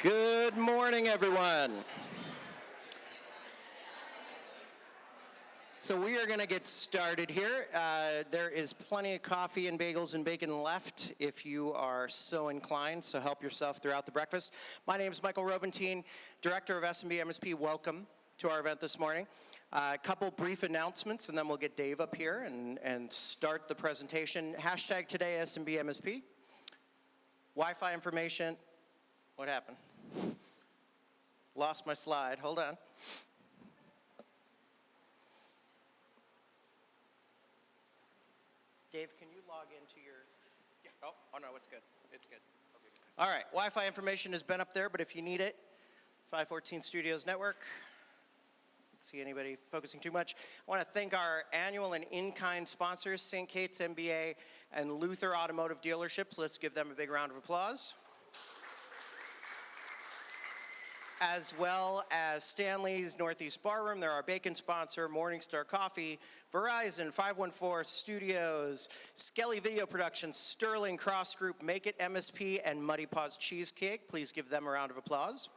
Good morning, everyone. So we are going to get started here. There is plenty of coffee and bagels and bacon left if you are so inclined, so help yourself throughout the breakfast. My name is Michael Roventine, Director of SMB MSP. Welcome to our event this morning. A couple brief announcements, and then we'll get Dave up here and start the presentation. Hashtag today SMB MSP. Wi-Fi information. What happened? Lost my slide. Hold on. Dave, can you log into your... Yeah. Oh, no, it's good. It's good. All right. Wi-Fi information has been up there, but if you need it, 514 Studios Network. Don't see anybody focusing too much. I want to thank our annual and in-kind sponsors, St. Kate's MBA and Luther Automotive Dealerships. Let's give them a big round of applause. As well as Stanley's Northeast Barroom. They're our bacon sponsor, Morningstar Coffee, Verizon, 514 Studios, Skelly Video Productions, Sterling Cross Group, Make It MSP, and Muddy Paws Cheesecake. Please give them a round of applause.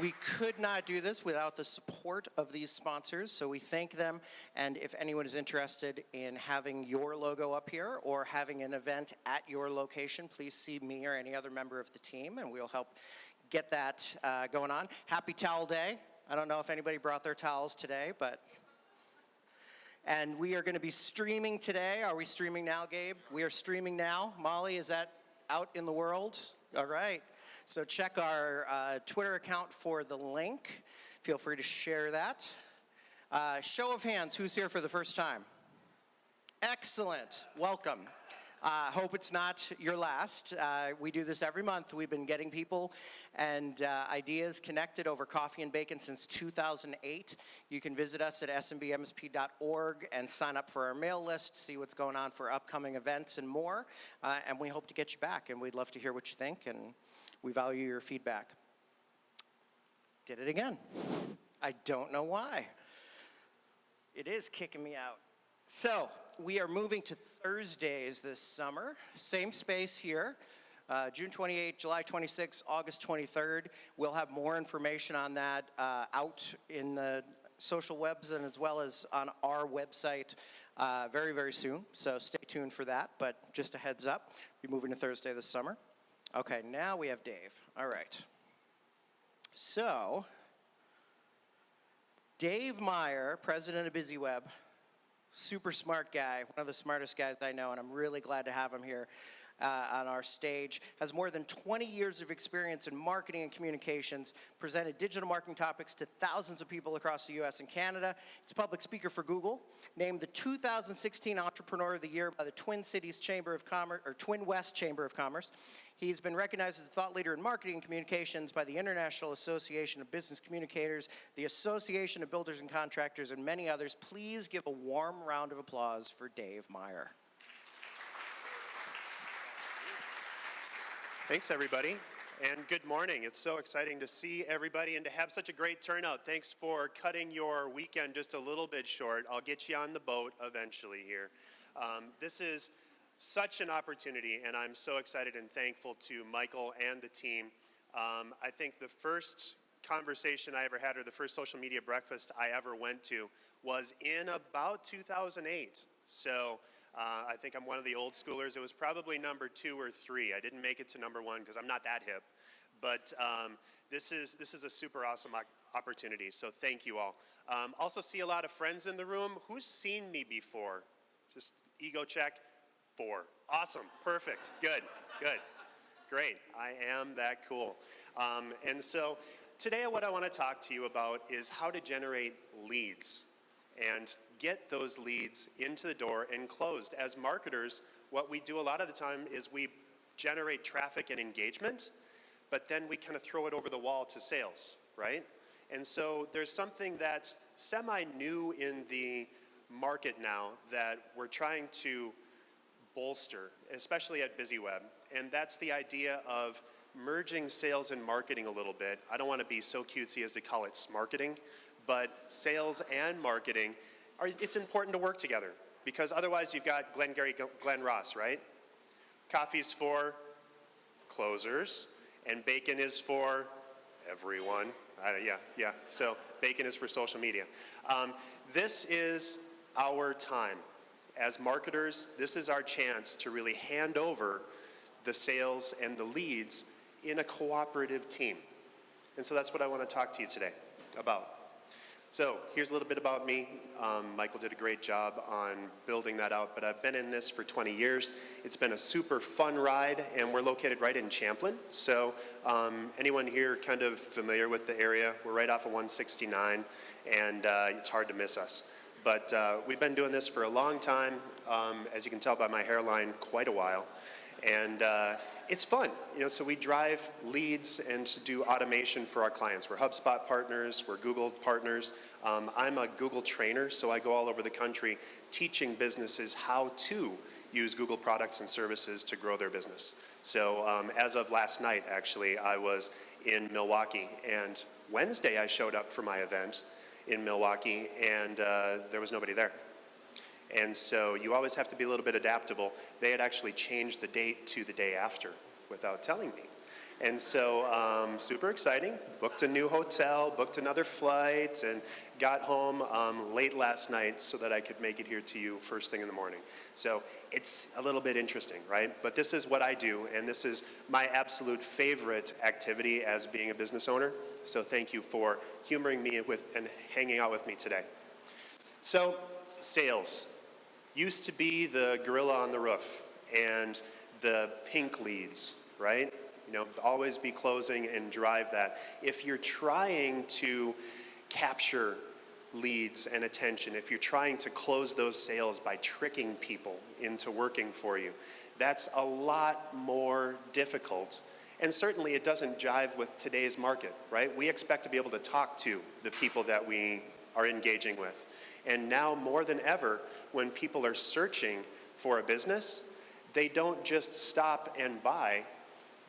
We could not do this without the support of these sponsors, so we thank them. And if anyone is interested in having your logo up here or having an event at your location, please see me or any other member of the team, and we'll help get that going on. Happy Towel Day. I don't know if anybody brought their towels today, but... And we are going to be streaming today. Are we streaming now, Gabe? We are streaming now. Molly, is that out in the world? All right. So check our Twitter account for the link. Feel free to share that. Show of hands, who's here for the first time? Excellent, welcome. Hope it's not your last. We do this every month. We've been getting people and ideas connected over coffee and bacon since 2008. You can visit us at smbmsp.org and sign up for our mail list, see what's going on for upcoming events and more. And we hope to get you back, and we'd love to hear what you think, and we value your feedback. Did it again. I don't know why. It is kicking me out. So we are moving to Thursdays this summer. Same space here. June 28th, July 26th, August 23rd. We'll have more information on that out in the social webs and as well as on our website very, very soon. So stay tuned for that. But just a heads up, we're moving to Thursday this summer. Okay, now we have Dave. All right. So, Dave Meyer, president of BusyWeb, super smart guy, one of the smartest guys I know, and I'm really glad to have him here on our stage. Has more than 20 years of experience in marketing and communications, presented digital marketing topics to thousands of people across the US and Canada. He's a public speaker for Google, named the 2016 Entrepreneur of the Year by the Twin Cities Chamber of Commerce, or Twin West Chamber of Commerce. He's been recognized as a thought leader in marketing and communications by the International Association of Business Communicators, the Association of Builders and Contractors, and many others. Please give a warm round of applause for Dave Meyer. Thanks, everybody, and good morning. It's so exciting to see everybody and to have such a great turnout. Thanks for cutting your weekend just a little bit short. I'll get you on the boat eventually here. This is such an opportunity, and I'm so excited and thankful to Michael and the team. I think the first conversation I ever had, or the first social media breakfast I ever went to, was in about 2008. So I think I'm one of the old schoolers. It was probably number 2 or 3. I didn't make it to number 1 because I'm not that hip. But this is a super awesome opportunity, so thank you all. Also see a lot of friends in the room. Who's seen me before? Just ego check. 4. Awesome. Perfect. Good. Good. Great. I am that cool. And so today what I want to talk to you about is how to generate leads and get those leads into the door and closed. As marketers, what we do a lot of the time is we generate traffic and engagement, but then we kind of throw it over the wall to sales, right? And so there's something that's semi-new in the market now that we're trying to bolster, especially at BusyWeb, and that's the idea of merging sales and marketing a little bit. I don't want to be so cutesy as to call it smarketing, but sales and marketing, it's important to work together because otherwise you've got Glengarry Glen Ross, right? Coffee's for closers, and bacon is for everyone. Yeah. So bacon is for social media. This is our time. As marketers, this is our chance to really hand over the sales and the leads in a cooperative team. And so that's what I want to talk to you today about. So here's a little bit about me. Michael did a great job on building that out, but I've been in this for 20 years. It's been a super fun ride, and we're located right in Champlin. So anyone here kind of familiar with the area? We're right off of 169, and it's hard to miss us. But we've been doing this for a long time, as you can tell by my hairline, quite a while. And it's fun, so we drive leads and do automation for our clients. We're HubSpot partners, we're Google partners. I'm a Google trainer, so I go all over the country teaching businesses how to use Google products and services to grow their business. So as of last night, actually, I was in Milwaukee, and Wednesday I showed up for my event in Milwaukee, and there was nobody there. And so you always have to be a little bit adaptable. They had actually changed the date to the day after without telling me. And so super exciting, booked a new hotel, booked another flight, and got home late last night so that I could make it here to you first thing in the morning. So it's a little bit interesting, right? But this is what I do, and this is my absolute favorite activity as being a business owner. So thank you for humoring me and hanging out with me today. So sales used to be the gorilla on the roof and the pink leads, right? Always be closing and drive that. If you're trying to capture leads and attention, if you're trying to close those sales by tricking people into working for you, that's a lot more difficult. And certainly it doesn't jive with today's market, right? We expect to be able to talk to the people that we are engaging with. And now more than ever, when people are searching for a business, they don't just stop and buy.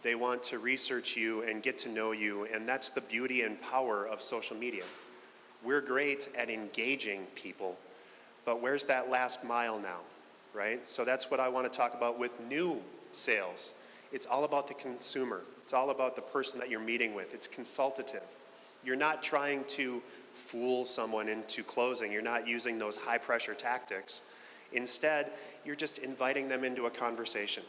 They want to research you and get to know you, and that's the beauty and power of social media. We're great at engaging people, but where's that last mile now, right? So that's what I want to talk about with new sales. It's all about the consumer. It's all about the person that you're meeting with. It's consultative. You're not trying to fool someone into closing. You're not using those high-pressure tactics. Instead, you're just inviting them into a conversation.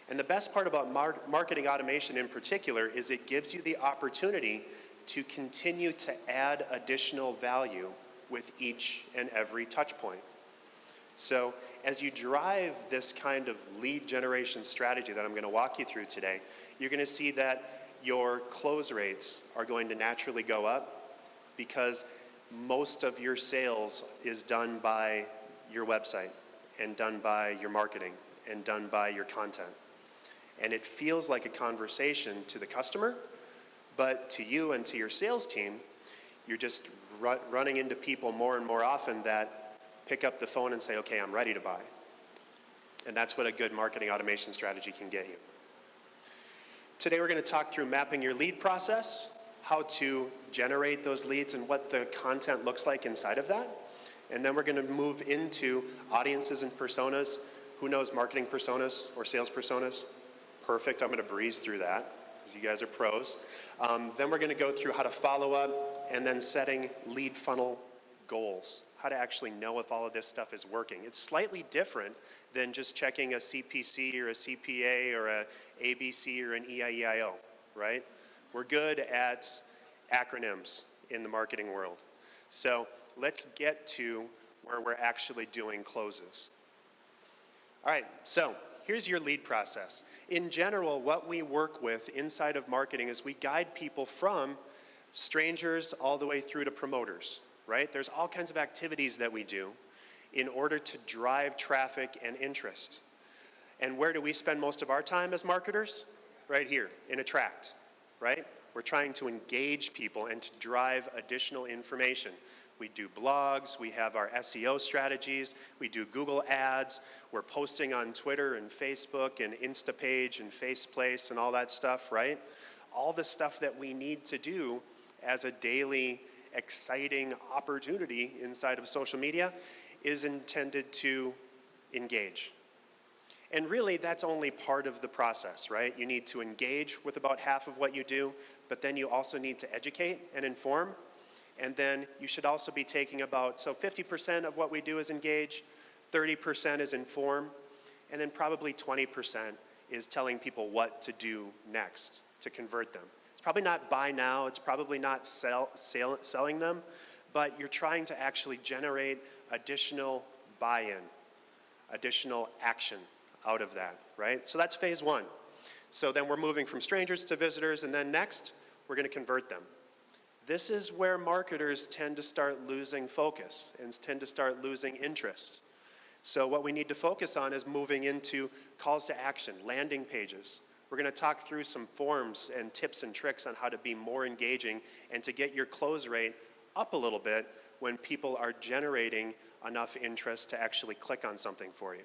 And the best part about marketing automation in particular is it gives you the opportunity to continue to add additional value with each and every touch point. So as you drive this kind of lead generation strategy that I'm going to walk you through today, you're going to see that your close rates are going to naturally go up because most of your sales is done by your website and done by your marketing and done by your content. And it feels like a conversation to the customer, but to you and to your sales team, you're just running into people more and more often that pick up the phone and say, okay, I'm ready to buy. And that's what a good marketing automation strategy can get you. Today we're going to talk through mapping your lead process, how to generate those leads and what the content looks like inside of that. And then we're going to move into audiences and personas. Who knows marketing personas or sales personas? Perfect, I'm going to breeze through that because you guys are pros. Then we're going to go through how to follow up and then setting lead funnel goals, how to actually know if all of this stuff is working. It's slightly different than just checking a CPC or a CPA or a ABC or an EIEIO, right? We're good at acronyms in the marketing world. So let's get to where we're actually doing closes. All right, so here's your lead process. In general, what we work with inside of marketing is we guide people from strangers all the way through to promoters, right? There's all kinds of activities that we do in order to drive traffic and interest. And where do we spend most of our time as marketers? Right here, in Attract, right? We're trying to engage people and to drive additional information. We do blogs, we have our SEO strategies, we do Google ads, we're posting on Twitter and Facebook and Instapage and Faceplace and all that stuff, right? All the stuff that we need to do as a daily exciting opportunity inside of social media is intended to engage. And really, that's only part of the process, right? You need to engage with about half of what you do, but then you also need to educate and inform. And then you should also be taking about, so 50% of what we do is engage, 30% is inform, and then probably 20% is telling people what to do next to convert them. It's probably not buy now, it's probably not selling them, but you're trying to actually generate additional buy-in, additional action out of that, right? So that's phase one. So then we're moving from strangers to visitors, and then next, we're going to convert them. This is where marketers tend to start losing focus and tend to start losing interest. So what we need to focus on is moving into calls to action, landing pages. We're going to talk through some forms and tips and tricks on how to be more engaging and to get your close rate up a little bit when people are generating enough interest to actually click on something for you,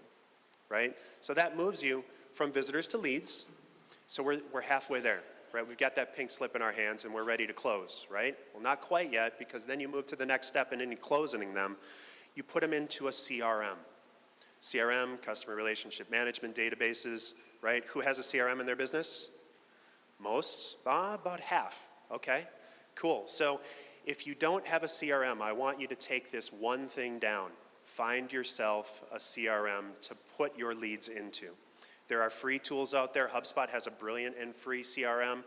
right? So that moves you from visitors to leads. So we're halfway there, right? We've got that pink slip in our hands and we're ready to close, right? Well, not quite yet, because then you move to the next step, and in closing them, you put them into a CRM. CRM, customer relationship management databases, right? Who has a CRM in their business? Most? About half. Okay, cool. So if you don't have a CRM, I want you to take this one thing down. Find yourself a CRM to put your leads into. There are free tools out there. HubSpot has a brilliant and free CRM.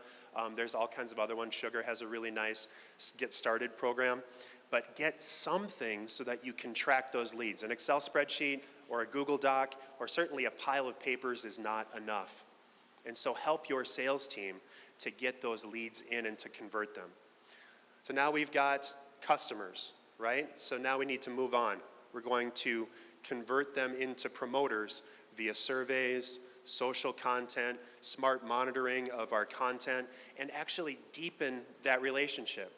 There's all kinds of other ones. Sugar has a really nice Get Started program. But get something so that you can track those leads. An Excel spreadsheet or a Google Doc or certainly a pile of papers is not enough. And so help your sales team to get those leads in and to convert them. So now we've got customers, right? So now we need to move on. We're going to convert them into promoters via surveys, social content, smart monitoring of our content, and actually deepen that relationship.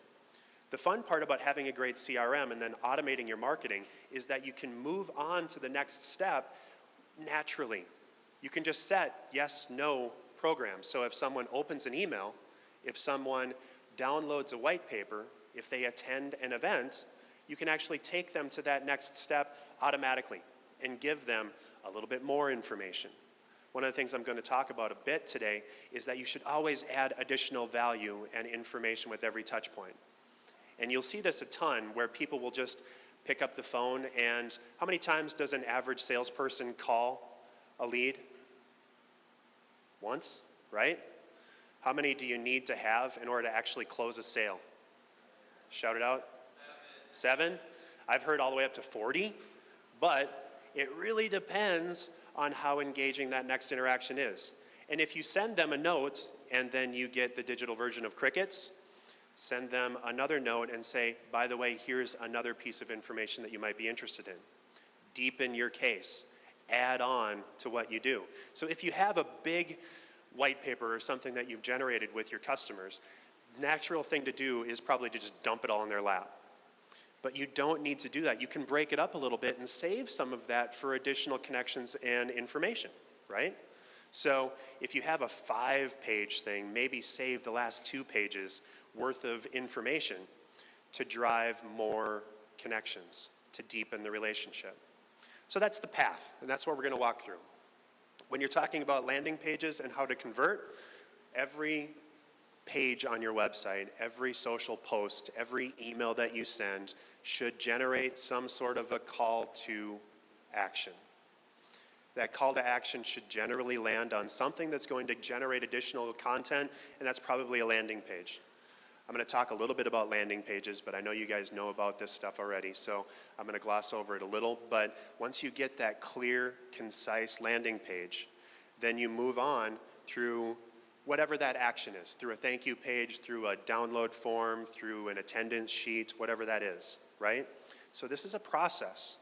The fun part about having a great CRM and then automating your marketing is that you can move on to the next step naturally. You can just set yes, no programs. So if someone opens an email, if someone downloads a white paper, if they attend an event, you can actually take them to that next step automatically and give them a little bit more information. One of the things I'm going to talk about a bit today is that you should always add additional value and information with every touch point. And you'll see this a ton where people will just pick up the phone, and how many times does an average salesperson call a lead? Once, right? How many do you need to have in order to actually close a sale? Shout it out. 7? I've heard all the way up to 40, but it really depends on how engaging that next interaction is. And if you send them a note and then you get the digital version of crickets, send them another note and say, by the way, here's another piece of information that you might be interested in. Deepen your case. Add on to what you do. So if you have a big white paper or something that you've generated with your customers, natural thing to do is probably to just dump it all in their lap. But you don't need to do that. You can break it up a little bit and save some of that for additional connections and information, right? So if you have a 5-page thing, maybe save the last 2 pages worth of information to drive more connections, to deepen the relationship. So that's the path, and that's what we're going to walk through. When you're talking about landing pages and how to convert, every page on your website, every social post, every email that you send should generate some sort of a call to action. That call to action should generally land on something that's going to generate additional content, and that's probably a landing page. I'm going to talk a little bit about landing pages, but I know you guys know about this stuff already, so I'm going to gloss over it a little. But once you get that clear, concise landing page, then you move on through whatever that action is, through a thank you page, through a download form, through an attendance sheet, whatever that is, right? So this is a process.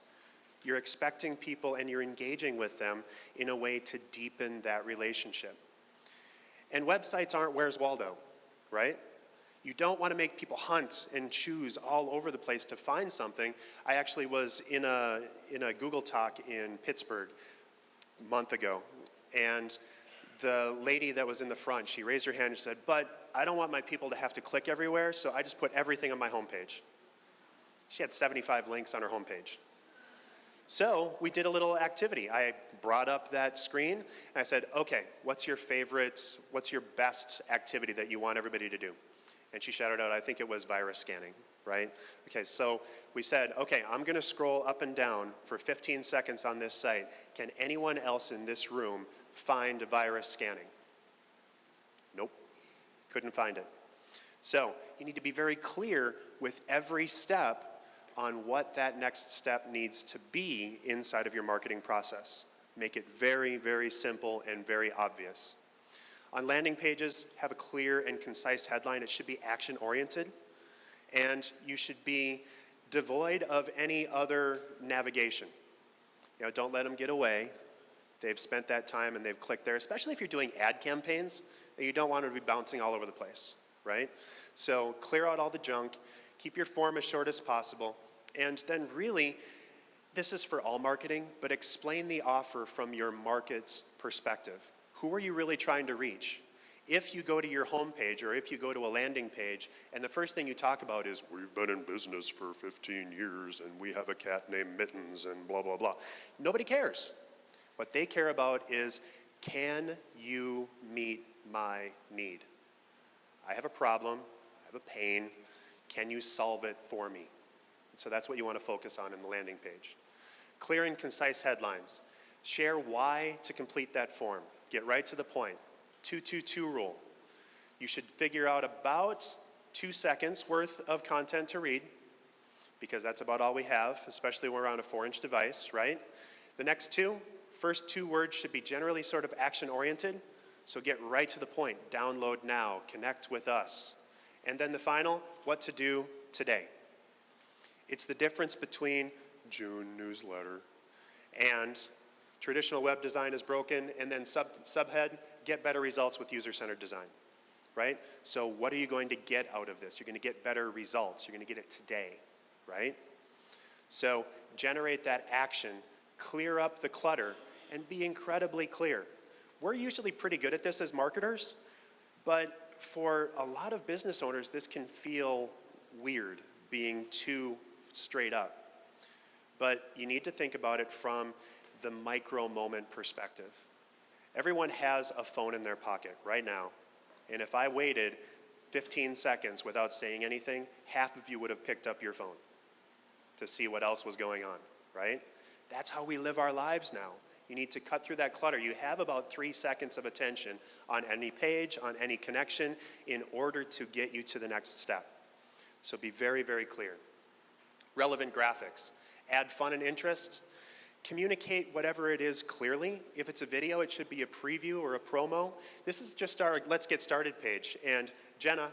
You're expecting people and you're engaging with them in a way to deepen that relationship. And websites aren't Where's Waldo, right? You don't want to make people hunt and choose all over the place to find something. I actually was in a Google Talk in Pittsburgh a month ago, and the lady that was in the front, she raised her hand and said, but I don't want my people to have to click everywhere, so I just put everything on my homepage. She had 75 links on her homepage. So we did a little activity. I brought up that screen and I said, okay, what's your best activity that you want everybody to do? And she shouted out, I think it was virus scanning, right? Okay, so we said, okay, I'm gonna scroll up and down for 15 seconds on this site. Can anyone else in this room find virus scanning? Nope, couldn't find it. So you need to be very clear with every step on what that next step needs to be inside of your marketing process. Make it very, very simple and very obvious. On landing pages, have a clear and concise headline. It should be action-oriented, and you should be devoid of any other navigation. You know, don't let them get away. They've spent that time and they've clicked there, especially if you're doing ad campaigns, and you don't want them to be bouncing all over the place, right? So clear out all the junk, keep your form as short as possible, and then really, this is for all marketing, but explain the offer from your market's perspective. Who are you really trying to reach? If you go to your homepage or if you go to a landing page and the first thing you talk about is, we've been in business for 15 years and we have a cat named Mittens and blah, blah, blah. Nobody cares. What they care about is, can you meet my need? I have a problem, I have a pain, can you solve it for me? So that's what you want to focus on in the landing page. Clear and concise headlines. Share why to complete that form. Get right to the point. 2-2-2 rule. You should figure out about 2 seconds worth of content to read, because that's about all we have, especially when we're on a 4-inch device, right? The next first two words should be generally sort of action-oriented, so get right to the point. Download now, connect with us. And then the final, what to do today. It's the difference between June newsletter and traditional web design is broken, and then subhead, get better results with user-centered design, right? So what are you going to get out of this? You're going to get better results. You're going to get it today, right? So generate that action, clear up the clutter, and be incredibly clear. We're usually pretty good at this as marketers, but for a lot of business owners, this can feel weird, being too straight up. But you need to think about it from the micro moment perspective. Everyone has a phone in their pocket right now. And if I waited 15 seconds without saying anything, half of you would have picked up your phone to see what else was going on, right? That's how we live our lives now. You need to cut through that clutter. You have about 3 seconds of attention on any page, on any connection, in order to get you to the next step. So be very, very clear. Relevant graphics. Add fun and interest. Communicate whatever it is clearly. If it's a video, it should be a preview or a promo. This is just our Let's Get Started page, and Jenna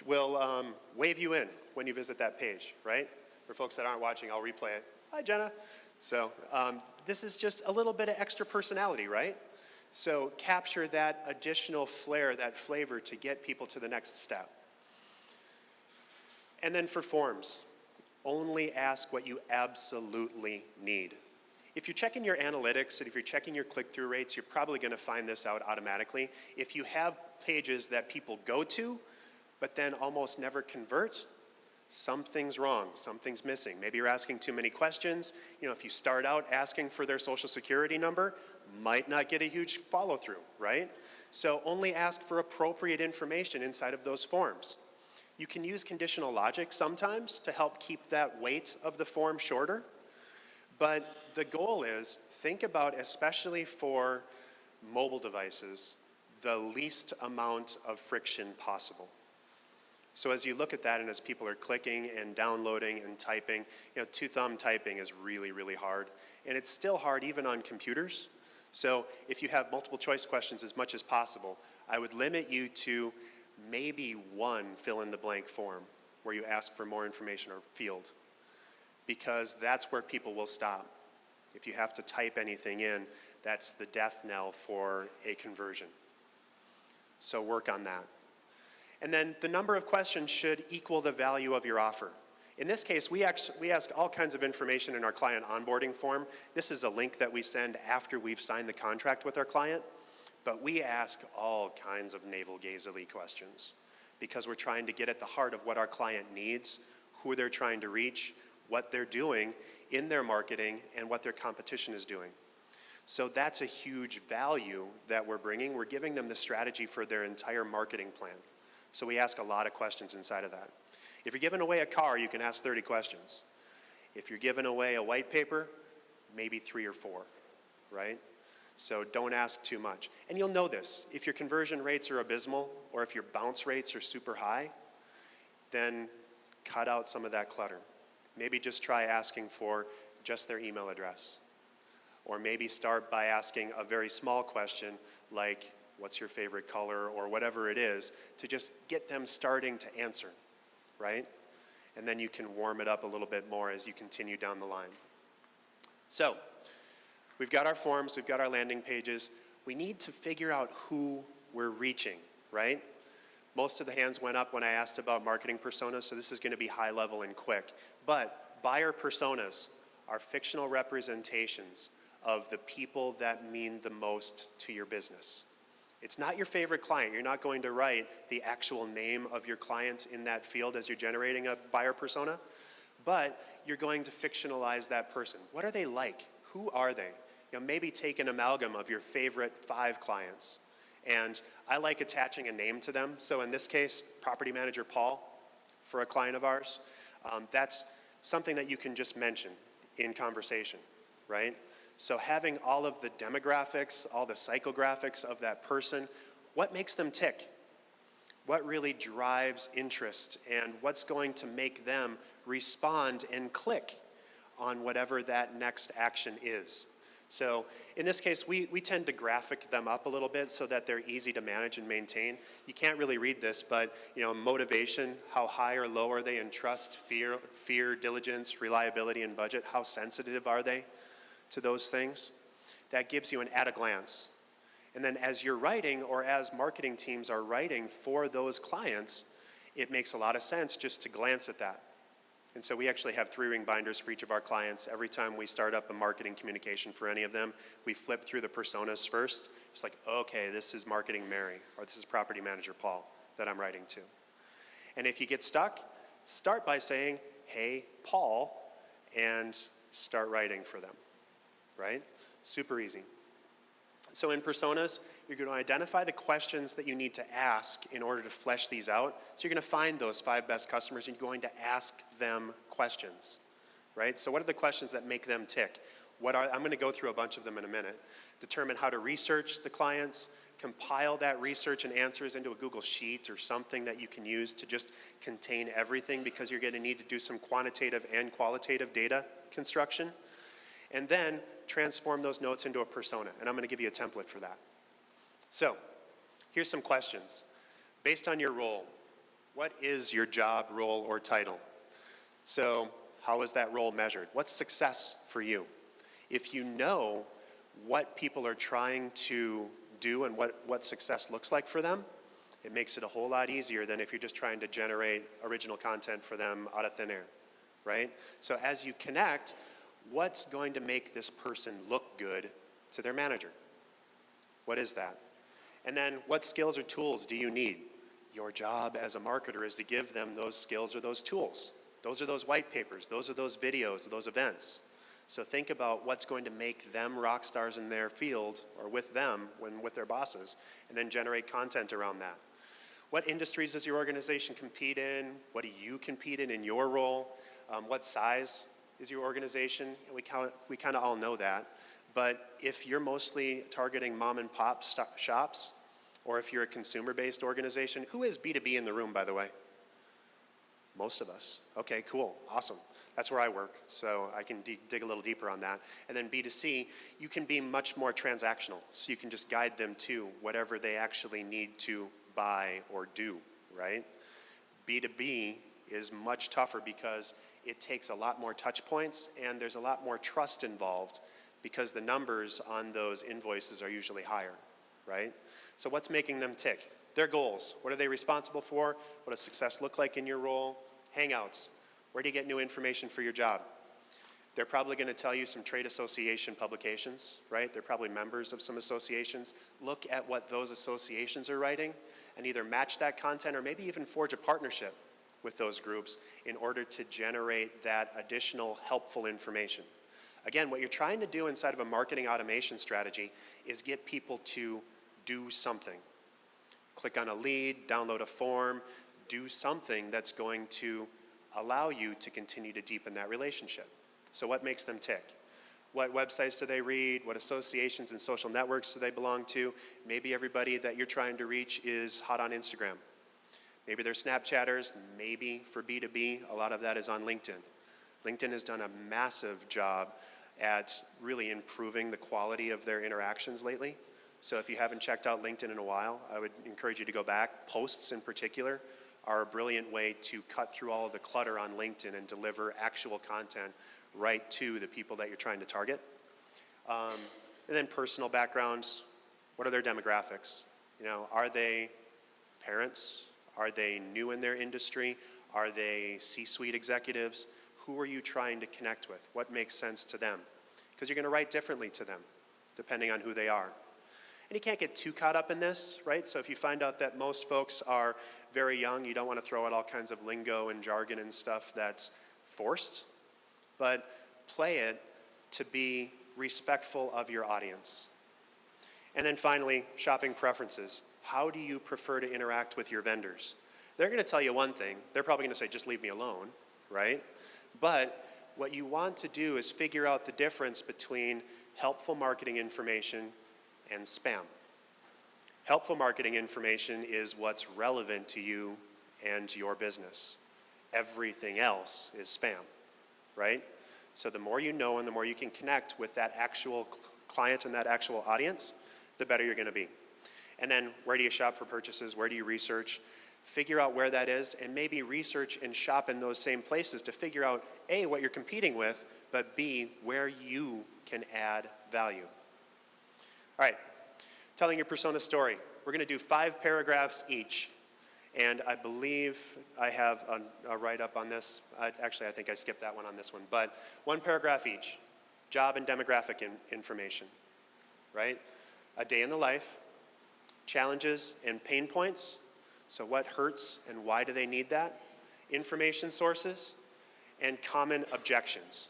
will wave you in when you visit that page, right? For folks that aren't watching, I'll replay it. Hi, Jenna. So this is just a little bit of extra personality, right? So capture that additional flair, that flavor to get people to the next step. And then for forms, only ask what you absolutely need. If you're checking your analytics and if you're checking your click-through rates, you're probably going to find this out automatically. If you have pages that people go to, but then almost never convert, something's wrong, something's missing. Maybe you're asking too many questions. You know, if you start out asking for their social security number, might not get a huge follow-through, right? So only ask for appropriate information inside of those forms. You can use conditional logic sometimes to help keep that weight of the form shorter. But the goal is, think about, especially for mobile devices, the least amount of friction possible. So as you look at that and as people are clicking and downloading and typing, you know, two-thumb typing is really, really hard. And it's still hard even on computers. So if you have multiple choice questions as much as possible, I would limit you to maybe one fill-in-the-blank form where you ask for more information or field, because that's where people will stop. If you have to type anything in, that's the death knell for a conversion. So work on that. And then the number of questions should equal the value of your offer. In this case, we ask all kinds of information in our client onboarding form. This is a link that we send after we've signed the contract with our client. But we ask all kinds of navel-gazingly questions because we're trying to get at the heart of what our client needs, who they're trying to reach, what they're doing in their marketing and what their competition is doing. So that's a huge value that we're bringing. We're giving them the strategy for their entire marketing plan. So we ask a lot of questions inside of that. If you're giving away a car, you can ask 30 questions. If you're giving away a white paper, maybe 3 or 4, right? So don't ask too much. And you'll know this. If your conversion rates are abysmal, or if your bounce rates are super high, then cut out some of that clutter. Maybe just try asking for just their email address. Or maybe start by asking a very small question like, what's your favorite color, or whatever it is, to just get them starting to answer, right? And then you can warm it up a little bit more as you continue down the line. So, we've got our forms, we've got our landing pages. We need to figure out who we're reaching, right? Most of the hands went up when I asked about marketing personas, so this is going to be high level and quick. But buyer personas are fictional representations of the people that mean the most to your business. It's not your favorite client. You're not going to write the actual name of your client in that field as you're generating a buyer persona, but you're going to fictionalize that person. What are they like? Who are they? You know, maybe take an amalgam of your favorite 5 clients. And I like attaching a name to them. So in this case, property manager Paul, for a client of ours, that's something that you can just mention in conversation, right? So having all of the demographics, all the psychographics of that person, what makes them tick? What really drives interest, and what's going to make them respond and click on whatever that next action is? So in this case, we tend to graphic them up a little bit so that they're easy to manage and maintain. You can't really read this, but motivation, how high or low are they in trust, fear, diligence, reliability, and budget? How sensitive are they to those things? That gives you an at a glance. And then as you're writing, or as marketing teams are writing for those clients, it makes a lot of sense just to glance at that. And so we actually have 3-ring binders for each of our clients. Every time we start up a marketing communication for any of them, we flip through the personas first. Just like, okay, this is marketing Mary, or this is property manager Paul that I'm writing to. And if you get stuck, start by saying, hey, Paul, and start writing for them, right? Super easy. So in personas, you're going to identify the questions that you need to ask in order to flesh these out. So you're going to find those 5 best customers and you're going to ask them questions, right? So what are the questions that make them tick? I'm going to go through a bunch of them in a minute. Determine how to research the clients, compile that research and answers into a Google Sheet or something that you can use to just contain everything, because you're going to need to do some quantitative and qualitative data construction. And then transform those notes into a persona. And I'm going to give you a template for that. So, here's some questions. Based on your role, what is your job, role, or title? So, how is that role measured? What's success for you? If you know what people are trying to do and what success looks like for them, it makes it a whole lot easier than if you're just trying to generate original content for them out of thin air, right? So as you connect, what's going to make this person look good to their manager? What is that? And then what skills or tools do you need? Your job as a marketer is to give them those skills or those tools. Those are those white papers. Those are those videos, those events. So think about what's going to make them rock stars in their field, or with them when with their bosses, and then generate content around that. What industries does your organization compete in? What do you compete in your role? What size is your organization? We kind of all know that. But if you're mostly targeting mom and pop shops, or if you're a consumer-based organization, who is B2B in the room, by the way? Most of us. Okay, cool, awesome. That's where I work, so I can dig a little deeper on that. And then B2C, you can be much more transactional, so you can just guide them to whatever they actually need to buy or do, right? B2B is much tougher because it takes a lot more touch points and there's a lot more trust involved, because the numbers on those invoices are usually higher, right? So what's making them tick? Their goals. What are they responsible for? What does success look like in your role? Hangouts. Where do you get new information for your job? They're probably going to tell you some trade association publications, right? They're probably members of some associations. Look at what those associations are writing and either match that content or maybe even forge a partnership with those groups in order to generate that additional helpful information. Again, what you're trying to do inside of a marketing automation strategy is get people to do something. Click on a lead, download a form, do something that's going to allow you to continue to deepen that relationship. So what makes them tick? What websites do they read? What associations and social networks do they belong to? Maybe everybody that you're trying to reach is hot on Instagram. Maybe they're Snapchatters, maybe for B2B, a lot of that is on LinkedIn. LinkedIn has done a massive job at really improving the quality of their interactions lately. So if you haven't checked out LinkedIn in a while, I would encourage you to go back. Posts in particular are a brilliant way to cut through all of the clutter on LinkedIn and deliver actual content right to the people that you're trying to target. And then personal backgrounds, what are their demographics? You know, are they parents? Are they new in their industry? Are they C-suite executives? Who are you trying to connect with? What makes sense to them? Because you're going to write differently to them, depending on who they are. And you can't get too caught up in this, right? So if you find out that most folks are very young, you don't want to throw out all kinds of lingo and jargon and stuff that's forced, but play it to be respectful of your audience. And then finally, shopping preferences. How do you prefer to interact with your vendors? They're going to tell you one thing. They're probably going to say, just leave me alone, right? But what you want to do is figure out the difference between helpful marketing information and spam. Helpful marketing information is what's relevant to you and to your business. Everything else is spam, right? So the more you know and the more you can connect with that actual client and that actual audience, the better you're going to be. And then where do you shop for purchases? Where do you research? Figure out where that is and maybe research and shop in those same places to figure out A, what you're competing with, but B, where you can add value. All right, telling your persona story. We're going to do 5 paragraphs each. And I believe I have a write-up on this. Actually, I think I skipped that one on this one. But 1 paragraph each. Job and demographic information, right? A day in the life, challenges and pain points. So what hurts and why do they need that? Information sources and common objections.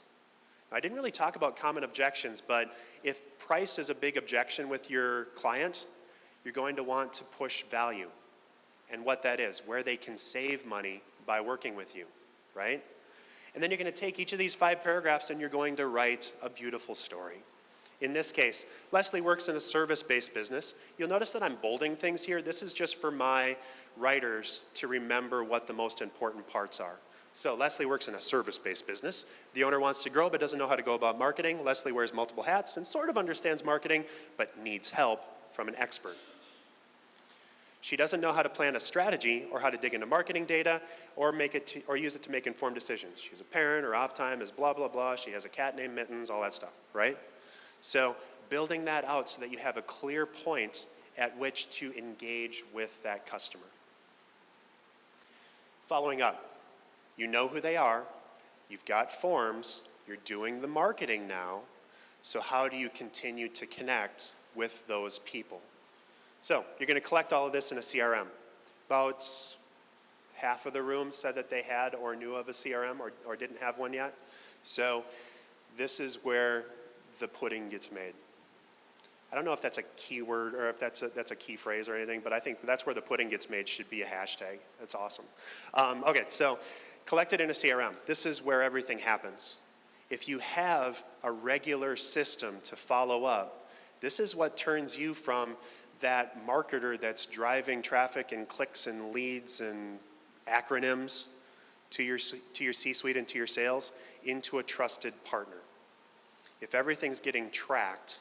I didn't really talk about common objections, but if price is a big objection with your client, you're going to want to push value and what that is, where they can save money by working with you, right? And then you're going to take each of these 5 paragraphs and you're going to write a beautiful story. In this case, Leslie works in a service-based business. You'll notice that I'm bolding things here. This is just for my writers to remember what the most important parts are. So Leslie works in a service-based business. The owner wants to grow but doesn't know how to go about marketing. Leslie wears multiple hats and sort of understands marketing but needs help from an expert. She doesn't know how to plan a strategy or how to dig into marketing data or use it to make informed decisions. She's a parent, her off time is blah, blah, blah. She has a cat named Mittens, all that stuff, right? So building that out so that you have a clear point at which to engage with that customer. Following up, you know who they are, you've got forms, you're doing the marketing now, so how do you continue to connect with those people? So you're going to collect all of this in a CRM. About half of the room said that they had or knew of a CRM or didn't have one yet. So this is where the pudding gets made. I don't know if that's a keyword or if that's a key phrase or anything, but I think that's where the pudding gets made should be a hashtag. That's awesome. Okay, so collect it in a CRM. This is where everything happens. If you have a regular system to follow up, this is what turns you from that marketer that's driving traffic and clicks and leads and acronyms to your C-suite and to your sales into a trusted partner. If everything's getting tracked,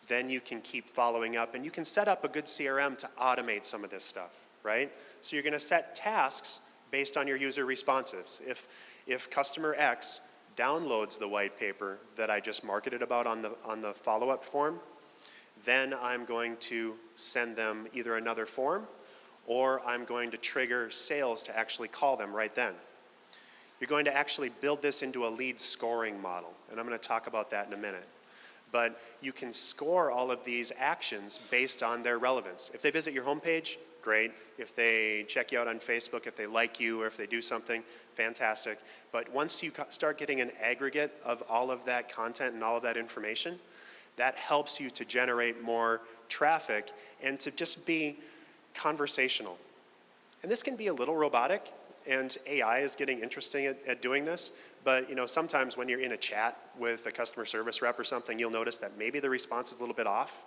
then you can keep following up and you can set up a good CRM to automate some of this stuff, right? So you're going to set tasks based on your user responsives. If customer X downloads the white paper that I just marketed about on the follow-up form, then I'm going to send them either another form or I'm going to trigger sales to actually call them right then. You're going to actually build this into a lead scoring model, and I'm going to talk about that in a minute. But you can score all of these actions based on their relevance. If they visit your homepage, great. If they check you out on Facebook, if they like you, or if they do something, fantastic. But once you start getting an aggregate of all of that content and all of that information, that helps you to generate more traffic and to just be conversational. And this can be a little robotic, and AI is getting interesting at doing this. But sometimes when you're in a chat with a customer service rep or something, you'll notice that maybe the response is a little bit off.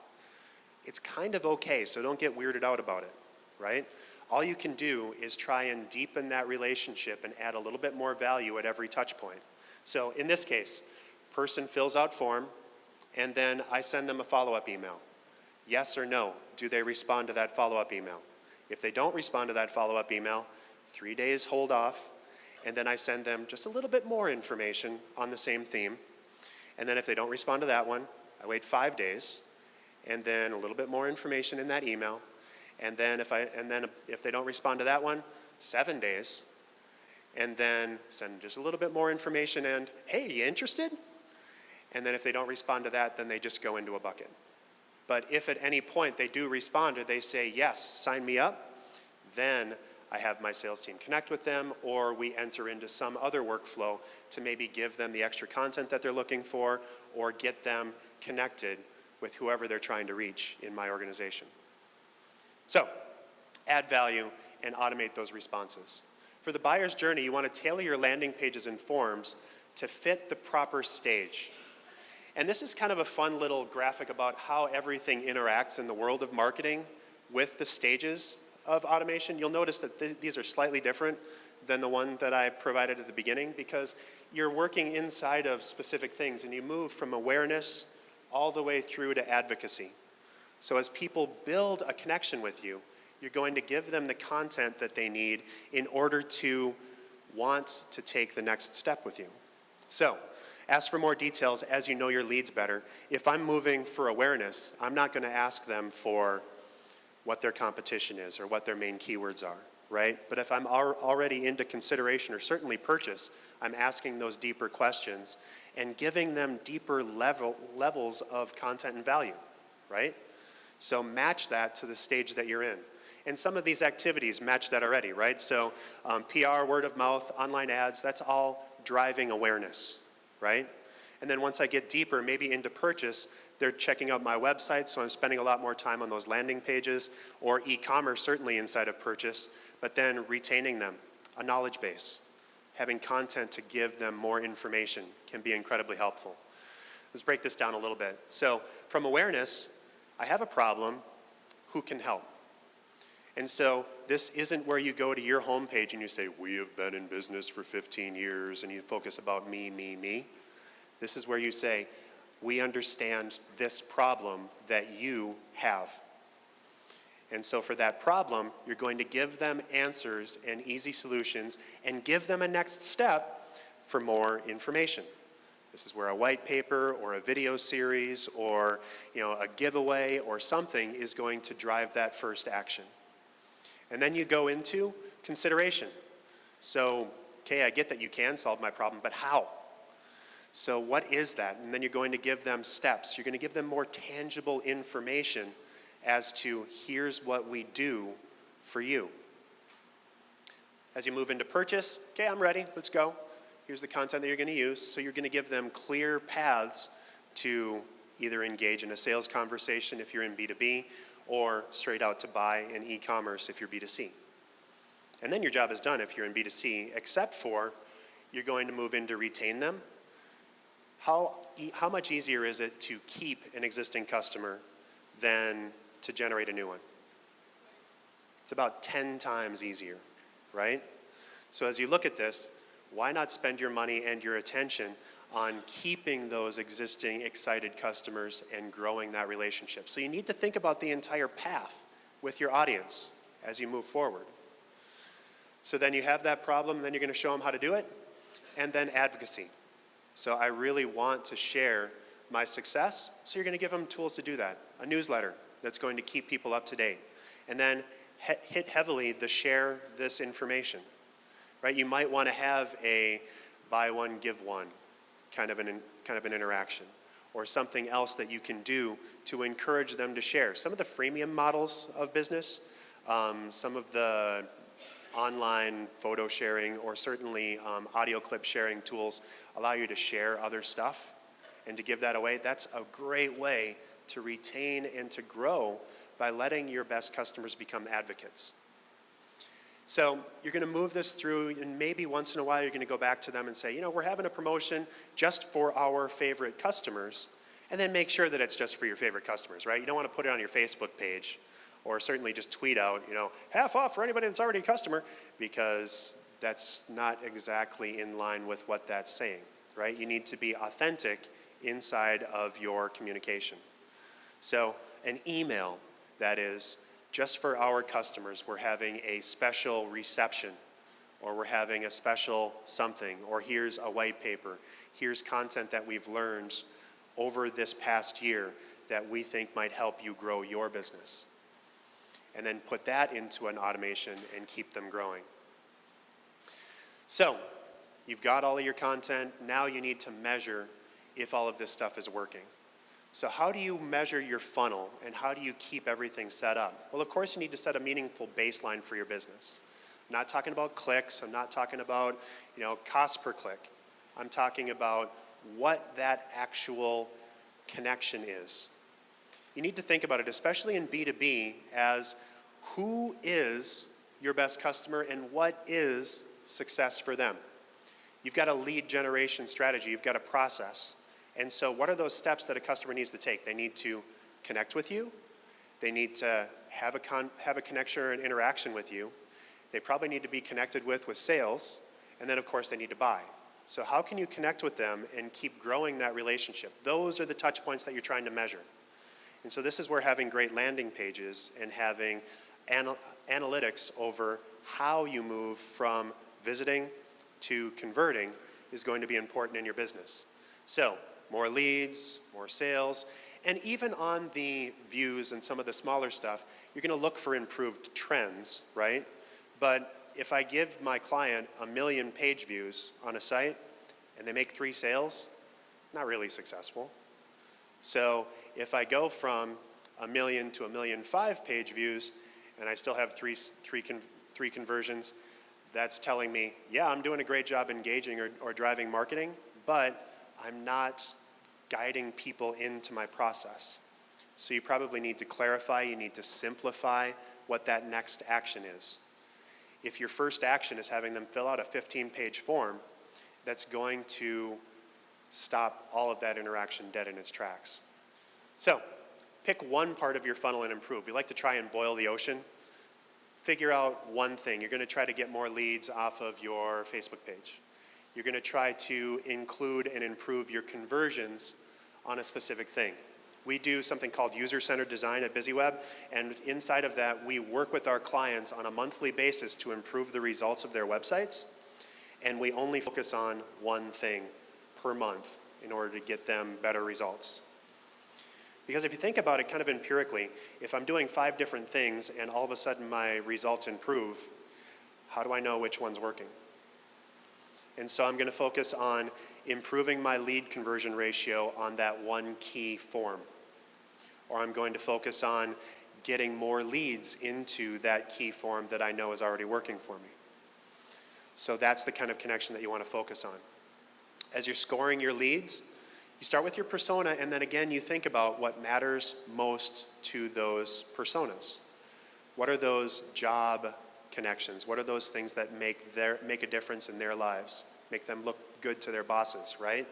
It's kind of okay, so don't get weirded out about it, right? All you can do is try and deepen that relationship and add a little bit more value at every touch point. So in this case, person fills out form, and then I send them a follow-up email. Yes or no, do they respond to that follow-up email? If they don't respond to that follow-up email, 3 days hold off, and then I send them just a little bit more information on the same theme. And then if they don't respond to that one, I wait 5 days, and then a little bit more information in that email. And then if they don't respond to that one, 7 days, and then send just a little bit more information and, hey, you interested? And then if they don't respond to that, then they just go into a bucket. But if at any point they do respond or they say, yes, sign me up, then I have my sales team connect with them, or we enter into some other workflow to maybe give them the extra content that they're looking for or get them connected with whoever they're trying to reach in my organization. So, add value and automate those responses. For the buyer's journey, you want to tailor your landing pages and forms to fit the proper stage. And this is kind of a fun little graphic about how everything interacts in the world of marketing with the stages of automation. You'll notice that these are slightly different than the one that I provided at the beginning, because you're working inside of specific things and you move from awareness all the way through to advocacy. So as people build a connection with you, you're going to give them the content that they need in order to want to take the next step with you. So, ask for more details as you know your leads better. If I'm moving for awareness, I'm not going to ask them for what their competition is or what their main keywords are, right? But if I'm already into consideration or certainly purchase, I'm asking those deeper questions and giving them deeper levels of content and value, right? So match that to the stage that you're in. And some of these activities match that already, right? So PR, word of mouth, online ads, that's all driving awareness, right? And then once I get deeper, maybe into purchase, they're checking out my website, so I'm spending a lot more time on those landing pages, or e-commerce certainly inside of purchase, but then retaining them, a knowledge base. Having content to give them more information can be incredibly helpful. Let's break this down a little bit. So from awareness, I have a problem, who can help? And so this isn't where you go to your homepage and you say, we have been in business for 15 years, and you focus about me, me, me. This is where you say, we understand this problem that you have. And so for that problem, you're going to give them answers and easy solutions and give them a next step for more information. This is where a white paper or a video series or a giveaway or something is going to drive that first action. And then you go into consideration. So, okay, I get that you can solve my problem, but how? So what is that? And then you're going to give them steps. You're going to give them more tangible information as to here's what we do for you. As you move into purchase, okay, I'm ready, let's go. Here's the content that you're going to use. So you're going to give them clear paths to either engage in a sales conversation if you're in B2B, or straight out to buy in e-commerce if you're B2C. And then your job is done if you're in B2C, except for you're going to move in to retain them. How much easier is it to keep an existing customer than to generate a new one? It's about 10 times easier, right? So as you look at this, why not spend your money and your attention on keeping those existing excited customers and growing that relationship? So you need to think about the entire path with your audience as you move forward. So then you have that problem, and then you're going to show them how to do it, and then advocacy. So I really want to share my success, so you're going to give them tools to do that. A newsletter that's going to keep people up to date. And then hit heavily the share this information, right? You might want to have a buy one, give one kind of an interaction, or something else that you can do to encourage them to share. Some of the freemium models of business, Some of the online photo sharing or certainly audio clip sharing tools allow you to share other stuff and to give that away. That's a great way to retain and to grow by letting your best customers become advocates. So you're going to move this through, and maybe once in a while you're going to go back to them and say, you know, we're having a promotion just for our favorite customers, and then make sure that it's just for your favorite customers, right? You don't want to put it on your Facebook page or certainly just tweet out, you know, half off for anybody that's already a customer, because that's not exactly in line with what that's saying, right? You need to be authentic inside of your communication. So an email that is just for our customers, we're having a special reception, or we're having a special something, or here's a white paper, here's content that we've learned over this past year that we think might help you grow your business. And then put that into an automation and keep them growing. So, you've got all of your content, now you need to measure if all of this stuff is working. So how do you measure your funnel, and how do you keep everything set up? Well, of course you need to set a meaningful baseline for your business. I'm not talking about clicks, I'm not talking about, you know, cost per click. I'm talking about what that actual connection is. You need to think about it, especially in B2B, as who is your best customer and what is success for them. You've got a lead generation strategy, you've got a process. And so what are those steps that a customer needs to take? They need to connect with you. They need to have a connection or an interaction with you. They probably need to be connected with sales. And then, of course, they need to buy. So how can you connect with them and keep growing that relationship? Those are the touch points that you're trying to measure. And so this is where having great landing pages and having analytics over how you move from visiting to converting is going to be important in your business. So more leads, more sales, and even on the views and some of the smaller stuff, you're going to look for improved trends, right? But if I give my client 1 million page views on a site and they make 3 sales, not really successful. So if I go from 1 million to 1.5 million page views and I still have three conversions, that's telling me, yeah, I'm doing a great job engaging or driving marketing, but I'm not guiding people into my process. So you probably need to clarify, you need to simplify what that next action is. If your first action is having them fill out a 15-page form, that's going to stop all of that interaction dead in its tracks. So pick one part of your funnel and improve. We like to try and boil the ocean. Figure out one thing. You're going to try to get more leads off of your Facebook page. You're going to try to include and improve your conversions on a specific thing. We do something called user-centered design at BusyWeb, and inside of that, we work with our clients on a monthly basis to improve the results of their websites, and we only focus on one thing per month in order to get them better results. Because if you think about it kind of empirically, if I'm doing 5 different things and all of a sudden my results improve, how do I know which one's working? And so I'm going to focus on improving my lead conversion ratio on that one key form. Or I'm going to focus on getting more leads into that key form that I know is already working for me. So that's the kind of connection that you want to focus on. As you're scoring your leads, you start with your persona, and then again you think about what matters most to those personas. What are those job connections? What are those things that make a difference in their lives? Make them look good to their bosses, right?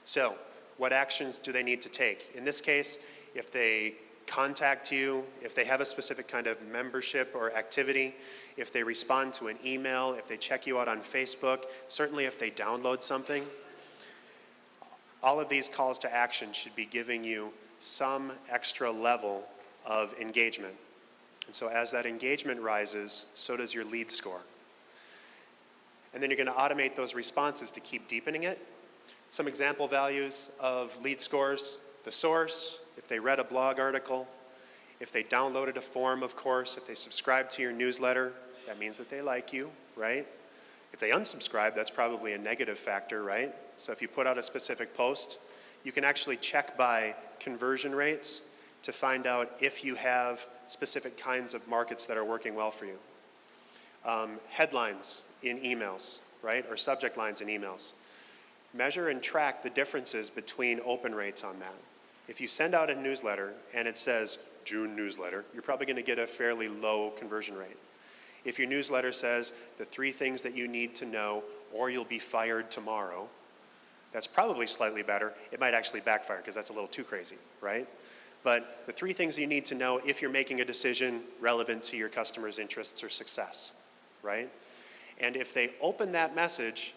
So, what actions do they need to take? In this case, if they contact you, if they have a specific kind of membership or activity, if they respond to an email, if they check you out on Facebook, certainly if they download something, all of these calls to action should be giving you some extra level of engagement. And so as that engagement rises, so does your lead score. And then you're going to automate those responses to keep deepening it. Some example values of lead scores: the source, if they read a blog article, if they downloaded a form, of course, if they subscribed to your newsletter, that means that they like you, right? If they unsubscribe, that's probably a negative factor, right? So if you put out a specific post, you can actually check by conversion rates to find out if you have specific kinds of markets that are working well for you. Headlines in emails, right, or subject lines in emails. Measure and track the differences between open rates on that. If you send out a newsletter and it says June newsletter, you're probably going to get a fairly low conversion rate. If your newsletter says the 3 things that you need to know or you'll be fired tomorrow, that's probably slightly better. It might actually backfire because that's a little too crazy, right? But the 3 things you need to know if you're making a decision relevant to your customer's interests or success, right? And if they open that message,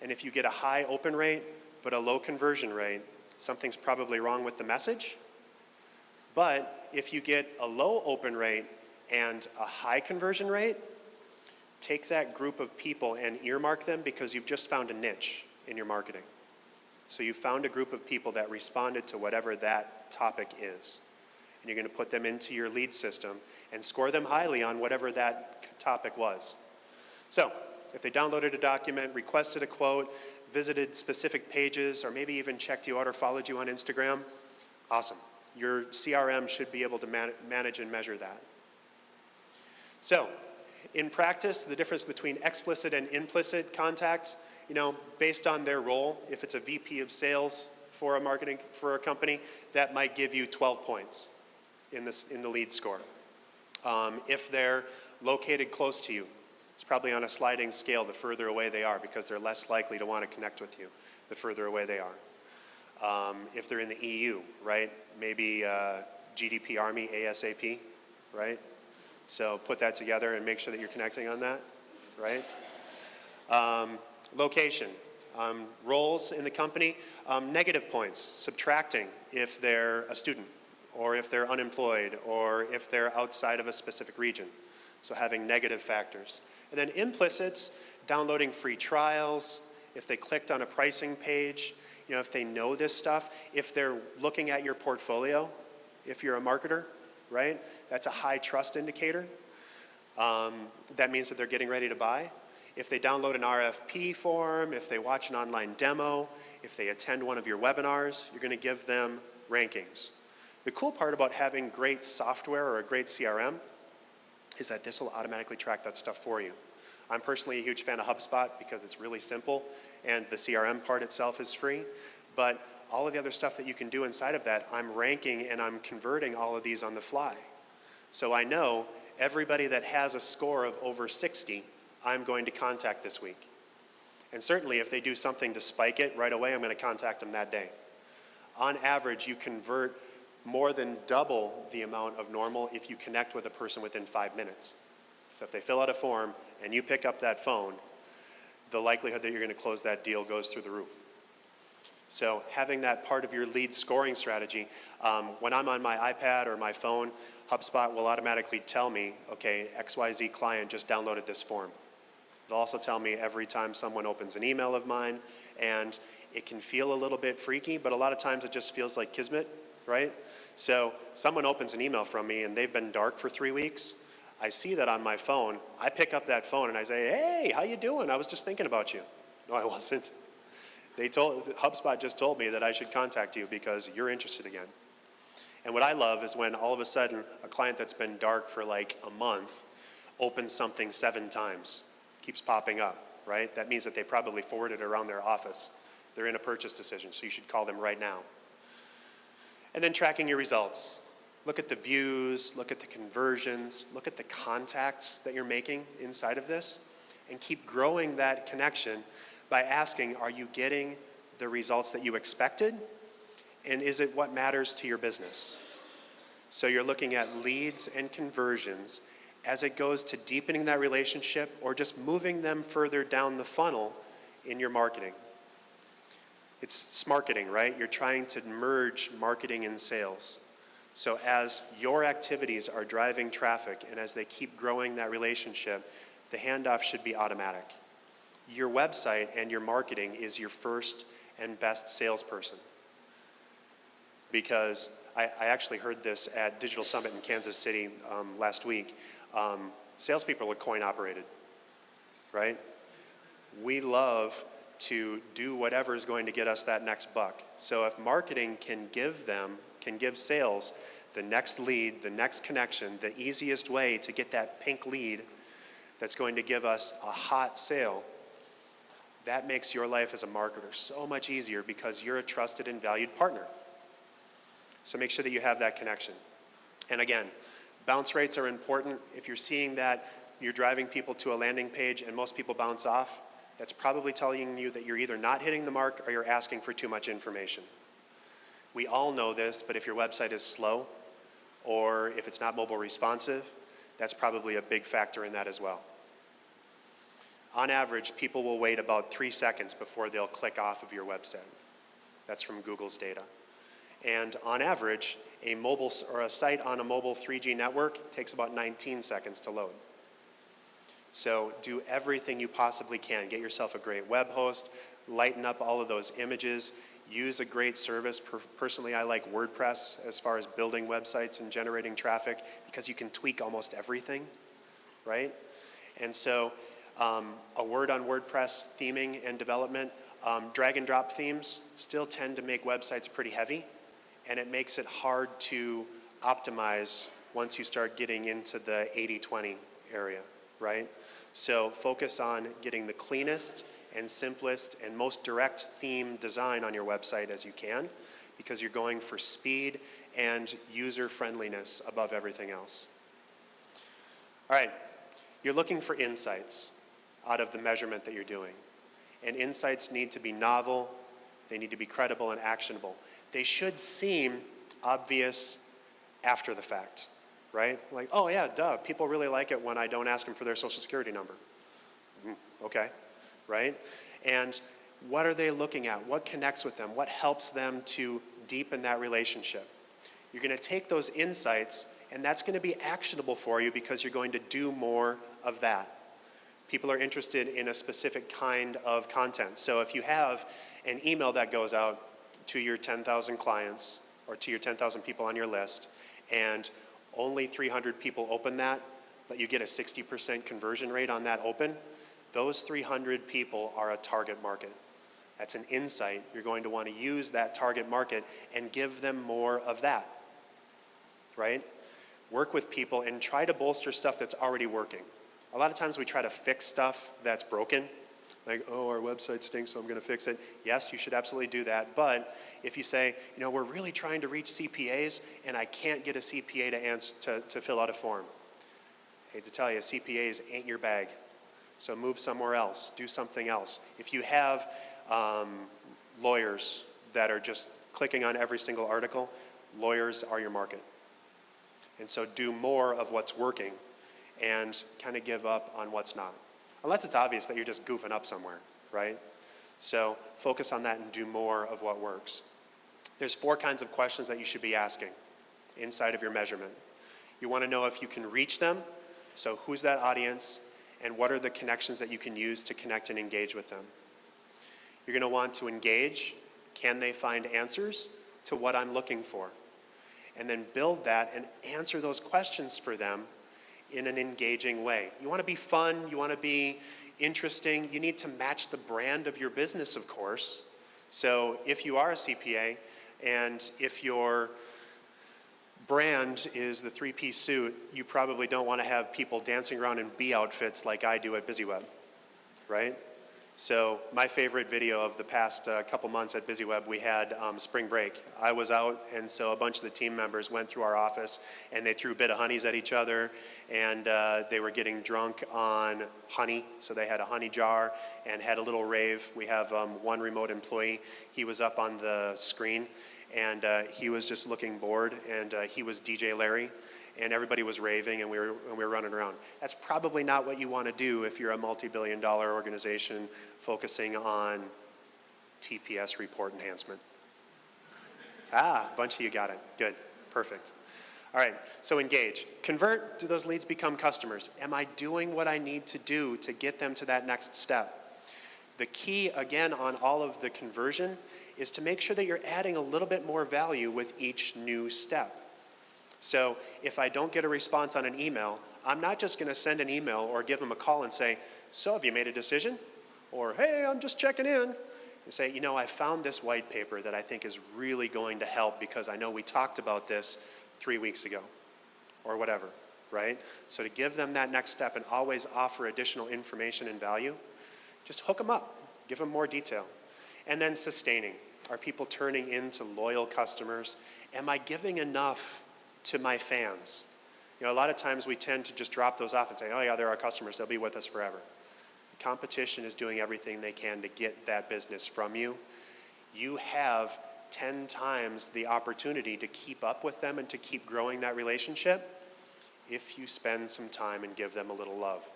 and if you get a high open rate but a low conversion rate, something's probably wrong with the message. But if you get a low open rate and a high conversion rate, take that group of people and earmark them because you've just found a niche in your marketing. So you found a group of people that responded to whatever that topic is. And you're going to put them into your lead system and score them highly on whatever that topic was. So if they downloaded a document, requested a quote, visited specific pages, or maybe even checked you out or followed you on Instagram, awesome. Your CRM should be able to manage and measure that. So, in practice, the difference between explicit and implicit contacts, based on their role, if it's a VP of sales for a company, that might give you 12 points in the lead score. If they're located close to you, it's probably on a sliding scale the further away they are because they're less likely to want to connect with you the further away they are. If they're in the EU, right, maybe GDP Army ASAP, right? So put that together and make sure that you're connecting on that, right? Location, roles in the company, negative points, subtracting if they're a student or if they're unemployed or if they're outside of a specific region. So having negative factors. And then implicits, downloading free trials, if they clicked on a pricing page, if they know this stuff, if they're looking at your portfolio, if you're a marketer, right? That's a high trust indicator. That means that they're getting ready to buy. If they download an RFP form, if they watch an online demo, if they attend one of your webinars, you're going to give them rankings. The cool part about having great software or a great CRM is that this will automatically track that stuff for you. I'm personally a huge fan of HubSpot because it's really simple and the CRM part itself is free. But all of the other stuff that you can do inside of that, I'm ranking and I'm converting all of these on the fly. So I know everybody that has a score of over 60, I'm going to contact this week. And certainly if they do something to spike it right away, I'm going to contact them that day. On average, you convert more than double the amount of normal if you connect with a person within 5 minutes. So if they fill out a form and you pick up that phone, the likelihood that you're going to close that deal goes through the roof. So having that part of your lead scoring strategy, when I'm on my iPad or my phone, HubSpot will automatically tell me, okay, XYZ client just downloaded this form. They'll also tell me every time someone opens an email of mine, and it can feel a little bit freaky, but a lot of times it just feels like kismet, right? So someone opens an email from me and they've been dark for 3 weeks. I see that on my phone. I pick up that phone and I say, hey, how you doing? I was just thinking about you. No, I wasn't. HubSpot just told me that I should contact you because you're interested again. And what I love is when all of a sudden a client that's been dark for like a month opens something 7 times, keeps popping up, right? That means that they probably forwarded it around their office. They're in a purchase decision, so you should call them right now. And then tracking your results. Look at the views, look at the conversions, look at the contacts that you're making inside of this, and keep growing that connection by asking, are you getting the results that you expected? And is it what matters to your business? So you're looking at leads and conversions as it goes to deepening that relationship or just moving them further down the funnel in your marketing. It's smarketing, right? You're trying to merge marketing and sales. So as your activities are driving traffic and as they keep growing that relationship, the handoff should be automatic. Your website and your marketing is your first and best salesperson. Because I actually heard this at Digital Summit in Kansas City last week. Salespeople are coin operated, right? We love to do whatever is going to get us that next buck. So if marketing can give sales the next lead, the next connection, the easiest way to get that pink lead that's going to give us a hot sale, that makes your life as a marketer so much easier because you're a trusted and valued partner. So make sure that you have that connection. And again, bounce rates are important. If you're seeing that you're driving people to a landing page and most people bounce off, that's probably telling you that you're either not hitting the mark or you're asking for too much information. We all know this, but if your website is slow or if it's not mobile responsive, that's probably a big factor in that as well. On average, people will wait about 3 seconds before they'll click off of your website. That's from Google's data. And on average, a mobile or a site on a mobile 3G network takes about 19 seconds to load. So do everything you possibly can. Get yourself a great web host, lighten up all of those images, use a great service. Personally, I like WordPress as far as building websites and generating traffic because you can tweak almost everything, right? And so a word on WordPress theming and development, drag and drop themes still tend to make websites pretty heavy, and it makes it hard to optimize once you start getting into the 80-20 area, right? So focus on getting the cleanest and simplest and most direct theme design on your website as you can, because you're going for speed and user friendliness above everything else. All right, you're looking for insights out of the measurement that you're doing. And insights need to be novel, they need to be credible and actionable. They should seem obvious after the fact, right? Like, oh yeah, duh, people really like it when I don't ask them for their social security number. Okay, right? And what are they looking at? What connects with them? What helps them to deepen that relationship? You're going to take those insights, and that's going to be actionable for you because you're going to do more of that. People are interested in a specific kind of content. So if you have an email that goes out to your 10,000 clients or to your 10,000 people on your list, and only 300 people open that, but you get a 60% conversion rate on that open, those 300 people are a target market. That's an insight. You're going to want to use that target market and give them more of that, right? Work with people and try to bolster stuff that's already working. A lot of times we try to fix stuff that's broken. Like, oh, our website stinks, so I'm going to fix it. Yes, you should absolutely do that. But if you say, you know, we're really trying to reach CPAs, and I can't get a CPA to fill out a form. Hate to tell you, CPAs ain't your bag. So move somewhere else. Do something else. If you have lawyers that are just clicking on every single article, lawyers are your market. And so do more of what's working and kind of give up on what's not. Unless it's obvious that you're just goofing up somewhere, right? So focus on that and do more of what works. There's 4 kinds of questions that you should be asking inside of your measurement. You want to know if you can reach them, so who's that audience, and what are the connections that you can use to connect and engage with them. You're going to want to engage. Can they find answers to what I'm looking for? And then build that and answer those questions for them in an engaging way. You want to be fun, you want to be interesting, you need to match the brand of your business, of course. So if you are a CPA and if your brand is the 3-piece suit, you probably don't want to have people dancing around in bee outfits like I do at BusyWeb, right? So my favorite video of the past couple months at BusyWeb, we had spring break. I was out, and so a bunch of the team members went through our office, and they threw bit of honeys at each other, and they were getting drunk on honey. So they had a honey jar and had a little rave. We have one remote employee. He was up on the screen, and he was just looking bored, and he was DJ Larry. And everybody was raving, and we were running around. That's probably not what you want to do if you're a multi-billion-dollar organization focusing on TPS report enhancement. A bunch of you got it. Good. Perfect. All right, so engage. Convert. Do those leads become customers? Am I doing what I need to do to get them to that next step? The key, again, on all of the conversion is to make sure that you're adding a little bit more value with each new step. So if I don't get a response on an email, I'm not just going to send an email or give them a call and say, so have you made a decision? Or, hey, I'm just checking in. You say, you know, I found this white paper that I think is really going to help because I know we talked about this 3 weeks ago or whatever, right? So to give them that next step and always offer additional information and value, just hook them up, give them more detail. And then sustaining. Are people turning into loyal customers? Am I giving enough to my fans? You know, a lot of times we tend to just drop those off and say, oh yeah, they're our customers, they'll be with us forever. The competition is doing everything they can to get that business from you. You have 10 times the opportunity to keep up with them and to keep growing that relationship if you spend some time and give them a little love.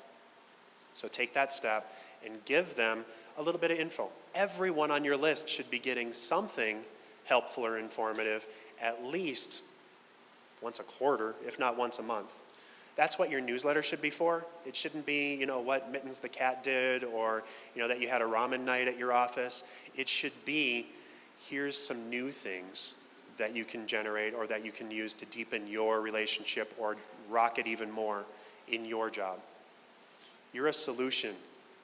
So take that step and give them a little bit of info. Everyone on your list should be getting something helpful or informative at least once a quarter, if not once a month. That's what your newsletter should be for. It shouldn't be, you know, what Mittens the cat did, or, you know, that you had a ramen night at your office. It should be, here's some new things that you can generate or that you can use to deepen your relationship or rock it even more in your job. You're a solution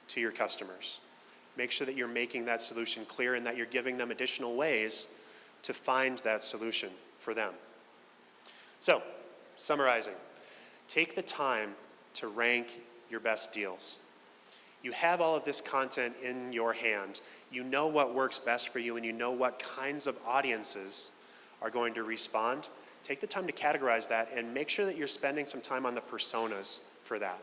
to your customers. Make sure that you're making that solution clear and that you're giving them additional ways to find that solution for them. So, summarizing, take the time to rank your best deals. You have all of this content in your hand. You know what works best for you and you know what kinds of audiences are going to respond. Take the time to categorize that and make sure that you're spending some time on the personas for that,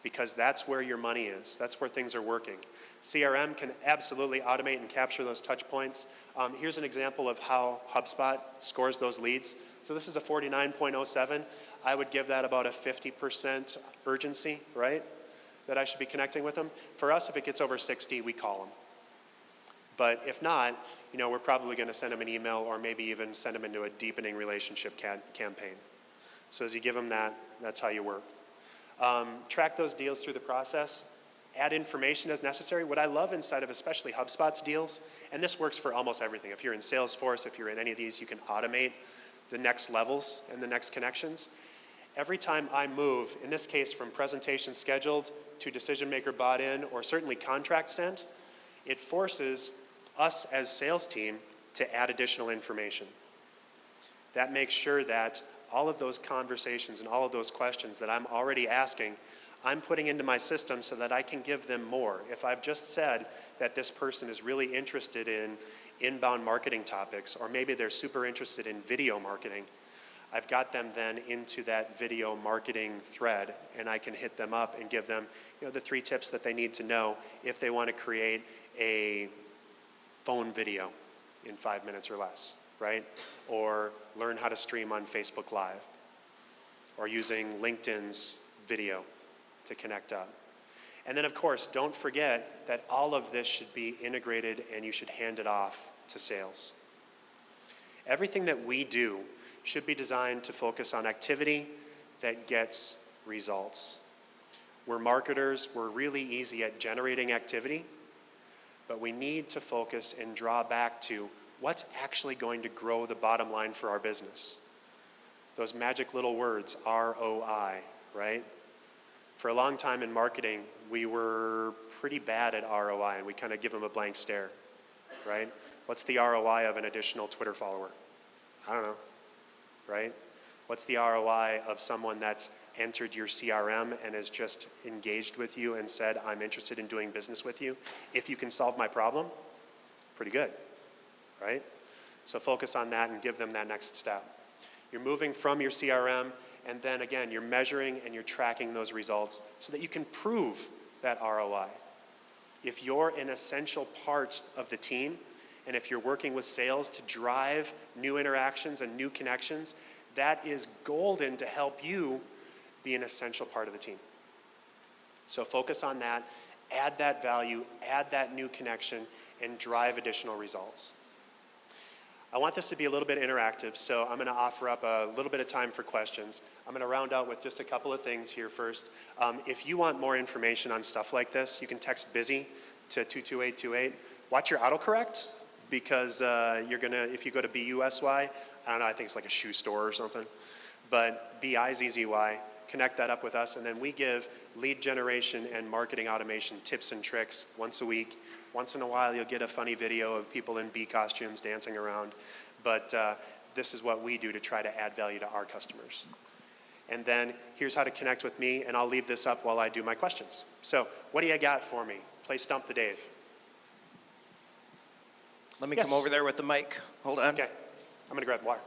because that's where your money is. That's where things are working. CRM can absolutely automate and capture those touch points. Here's an example of how HubSpot scores those leads. So this is a 49.07. I would give that about a 50% urgency, right? That I should be connecting with them. For us, if it gets over 60, we call them. But if not, you know, we're probably going to send them an email or maybe even send them into a deepening relationship campaign. So as you give them that, that's how you work. Track those deals through the process. Add information as necessary. What I love inside of especially HubSpot's deals, and this works for almost everything. If you're in Salesforce, if you're in any of these, you can automate the next levels and the next connections. Every time I move, in this case from presentation scheduled to decision maker bought in, or certainly contract sent, it forces us as sales team to add additional information. That makes sure that all of those conversations and all of those questions that I'm already asking, I'm putting into my system so that I can give them more. If I've just said that this person is really interested in inbound marketing topics, or maybe they're super interested in video marketing, I've got them then into that video marketing thread, and I can hit them up and give them, you know, the 3 tips that they need to know if they want to create a phone video in 5 minutes or less, right? Or learn how to stream on Facebook Live, or using LinkedIn's video to connect up. And then of course, don't forget that all of this should be integrated and you should hand it off to sales. Everything that we do should be designed to focus on activity that gets results. We're marketers, we're really easy at generating activity, but we need to focus and draw back to what's actually going to grow the bottom line for our business. Those magic little words, ROI, right? For a long time in marketing, we were pretty bad at ROI, and we kind of give them a blank stare, right? What's the ROI of an additional Twitter follower? I don't know, right? What's the ROI of someone that's entered your CRM and has just engaged with you and said, I'm interested in doing business with you? If you can solve my problem, pretty good, right? So focus on that and give them that next step. You're moving from your CRM, and then again, you're measuring and you're tracking those results so that you can prove that ROI. If you're an essential part of the team, and if you're working with sales to drive new interactions and new connections, that is golden to help you be an essential part of the team. So focus on that, add that value, add that new connection, and drive additional results. I want this to be a little bit interactive, so I'm going to offer up a little bit of time for questions. I'm going to round out with just a couple of things here first. If you want more information on stuff like this, you can text BUSY to 22828. Watch your autocorrect, because you're going to, if you go to BUSY, I don't know, I think it's like a shoe store or something, but BIZZY, connect that up with us, and then we give lead generation and marketing automation tips and tricks once a week. Once in a while, you'll get a funny video of people in bee costumes dancing around. But this is what we do to try to add value to our customers. And then here's how to connect with me, and I'll leave this up while I do my questions. So what do you got for me? Play Stump the Dave. Let me Yes. come over there with the mic. Hold on. Okay, I'm gonna grab water.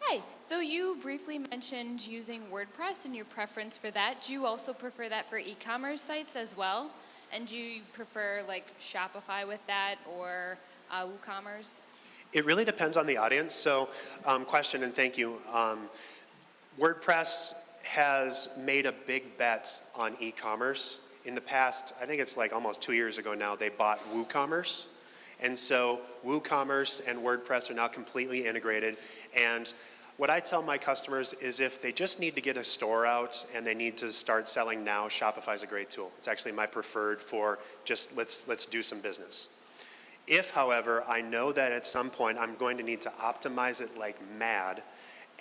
Hi. So you briefly mentioned using WordPress and your preference for that. Do you also prefer that for e-commerce sites as well? And do you prefer like Shopify with that or WooCommerce? It really depends on the audience. So, question and thank you. WordPress has made a big bet on e-commerce. In the past, I think it's like almost 2 years ago now, they bought WooCommerce. And so WooCommerce and WordPress are now completely integrated. And what I tell my customers is if they just need to get a store out and they need to start selling now, Shopify is a great tool. It's actually my preferred for just let's do some business. If, however, I know that at some point I'm going to need to optimize it like mad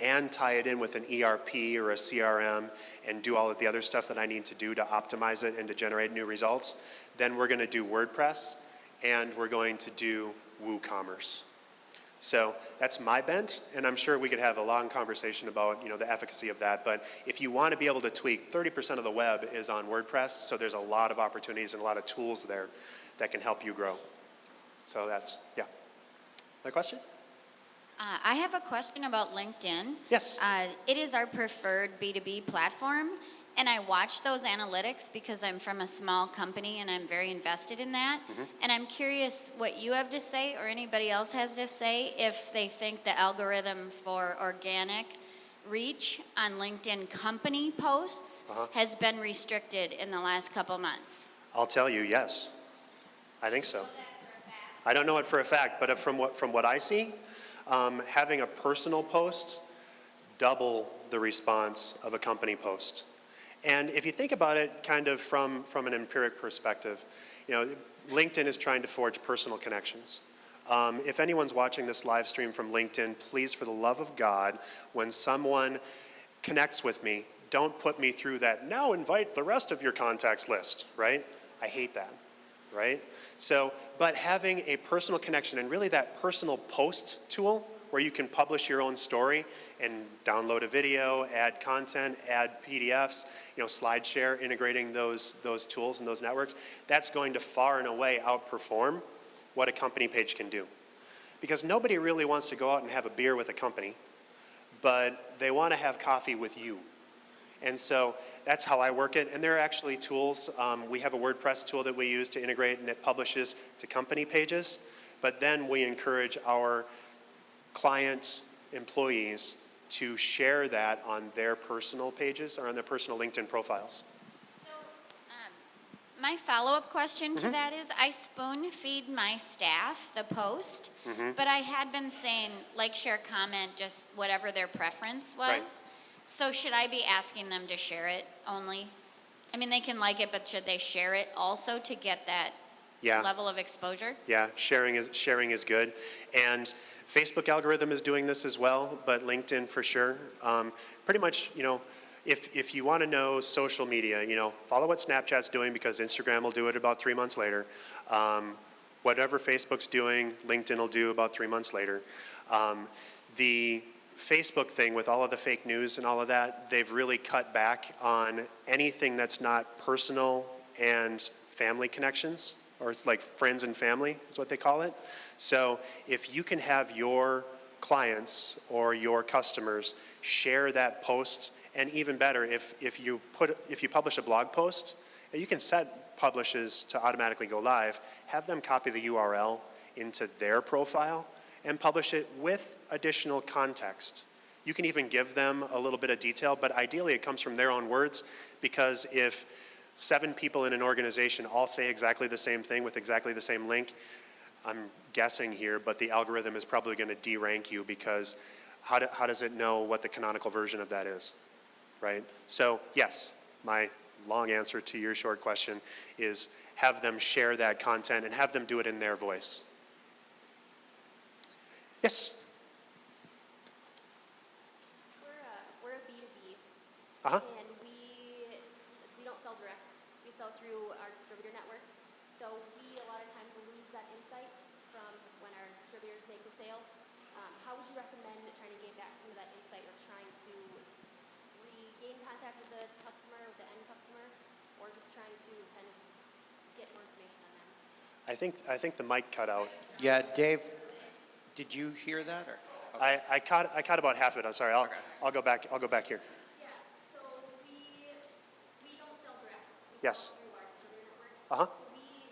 and tie it in with an ERP or a CRM and do all of the other stuff that I need to do to optimize it and to generate new results, then we're going to do WordPress and we're going to do WooCommerce. So that's my bent, and I'm sure we could have a long conversation about the efficacy of that. But if you want to be able to tweak, 30% of the web is on WordPress, so there's a lot of opportunities and a lot of tools there that can help you grow. So that's, yeah. Another question? I have a question about LinkedIn. Yes. It is our preferred B2B platform, and I watch those analytics because I'm from a small company and I'm very invested in that. And I'm curious what you have to say or anybody else has to say if they think the algorithm for organic reach on LinkedIn company posts has been restricted in the last couple months. I'll tell you, yes. I think so. I don't know it for a fact, but from what I see, having a personal post double the response of a company post. And if you think about it kind of from an empiric perspective, LinkedIn is trying to forge personal connections. If anyone's watching this live stream from LinkedIn, please, for the love of God, when someone connects with me, don't put me through that, now invite the rest of your contacts list, right? I hate that, right? So, but having a personal connection and really that personal post tool where you can publish your own story and download a video, add content, add PDFs, SlideShare, integrating those tools and those networks, that's going to far and away outperform what a company page can do. Because nobody really wants to go out and have a beer with a company, but they want to have coffee with you. And so that's how I work it. And there are actually tools. We have a WordPress tool that we use to integrate, and it publishes to company pages. But then we encourage our client employees to share that on their personal pages or on their personal LinkedIn profiles. So, my follow-up question to that is, I spoon feed my staff the post, but I had been saying like, share, comment, just whatever their preference was. Right. So should I be asking them to share it only? I mean, they can like it, but should they share it also to get that level of exposure? Yeah, sharing is good. And Facebook algorithm is doing this as well, but LinkedIn for sure. Pretty much, if you want to know social media, follow what Snapchat's doing because Instagram will do it about 3 months later. Whatever Facebook's doing, LinkedIn will do about 3 months later. The Facebook thing with all of the fake news and all of that, they've really cut back on anything that's not personal and family connections, or it's like friends and family is what they call it. So if you can have your clients or your customers share that post, and even better, if you publish a blog post, you can set publishes to automatically go live, have them copy the URL into their profile and publish it with additional context. You can even give them a little bit of detail, but ideally it comes from their own words, because if 7 people in an organization all say exactly the same thing with exactly the same link, I'm guessing here, but the algorithm is probably going to de-rank you, because how does it know what the canonical version of that is, right? So yes, my long answer to your short question is have them share that content and have them do it in their voice. Yes? We're a B2B, Uh-huh. and we don't sell direct. We sell through our distributor network. So we a lot of times lose that insight from when our distributors make the sale. How would you recommend trying to gain back some of that insight, or trying to regain contact with the customer, with the end customer, or just trying to kind of get more information on them? I think the mic cut out. Yeah, Dave, did you hear that? Or? I caught about half of it. I'm sorry. I'll go back here. Yeah, so we don't sell direct. We Yes. sell through our distributor network. Uh-huh. So we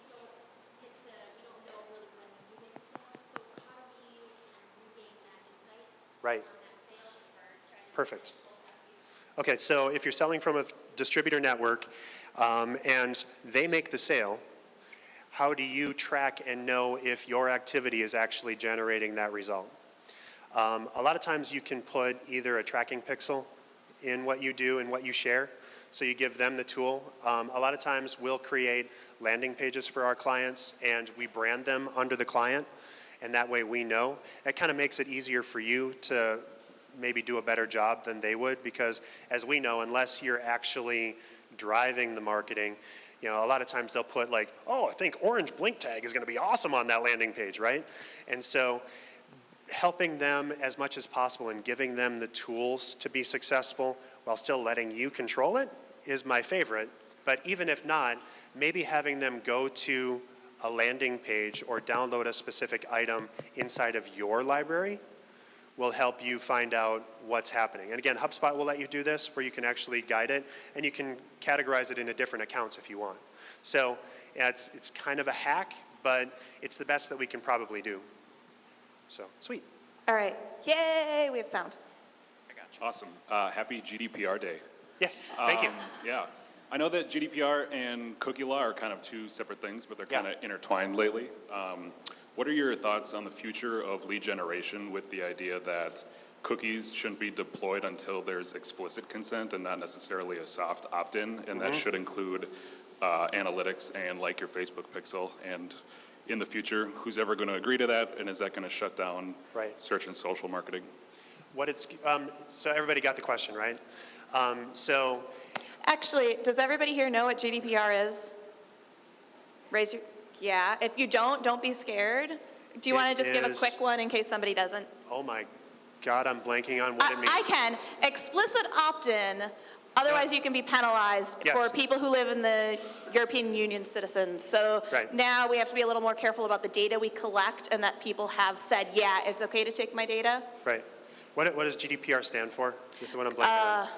don't know really when we do make the sale. So how do we regain that insight Right. on that sale, or try to Perfect. Okay, so if you're selling from a distributor network and they make the sale, how do you track and know if your activity is actually generating that result? A lot of times you can put either a tracking pixel in what you do and what you share, so you give them the tool. A lot of times we'll create landing pages for our clients and we brand them under the client, and that way we know. It kind of makes it easier for you to maybe do a better job than they would, because as we know, unless you're actually driving the marketing, you know, a lot of times they'll put like, oh, I think orange blink tag is going to be awesome on that landing page, right? And so helping them as much as possible and giving them the tools to be successful while still letting you control it is my favorite. But even if not, maybe having them go to a landing page or download a specific item inside of your library will help you find out what's happening. And again, HubSpot will let you do this, where you can actually guide it, and you can categorize it into different accounts if you want. So yeah, it's kind of a hack, but it's the best that we can probably do. So, sweet. All right. Yay, we have sound. Awesome. Happy GDPR Day. Yes, thank you. Yeah. I know that GDPR and cookie law are kind of two separate things, but they're Yeah. kind of intertwined lately. What are your thoughts on the future of lead generation with the idea that cookies shouldn't be deployed until there's explicit consent and not necessarily a soft opt-in, and that should include analytics and like your Facebook pixel? And in the future, who's ever going to agree to that, and is that going to shut down Right. search and social marketing? So everybody got the question, right? So Actually, does everybody here know what GDPR is? Raise your, yeah. If you don't be scared. Do you want It to just give a is- quick one in case somebody doesn't? oh my God, I'm blanking on what it means. I can. Explicit opt-in, otherwise Yeah. you can be penalized Yes. for people who live in the European Union citizens. So Right. now we have to be a little more careful about the data we collect, and that people have said, yeah, it's okay to take my data. Right. What does GDPR stand for? This is what I'm blanking on.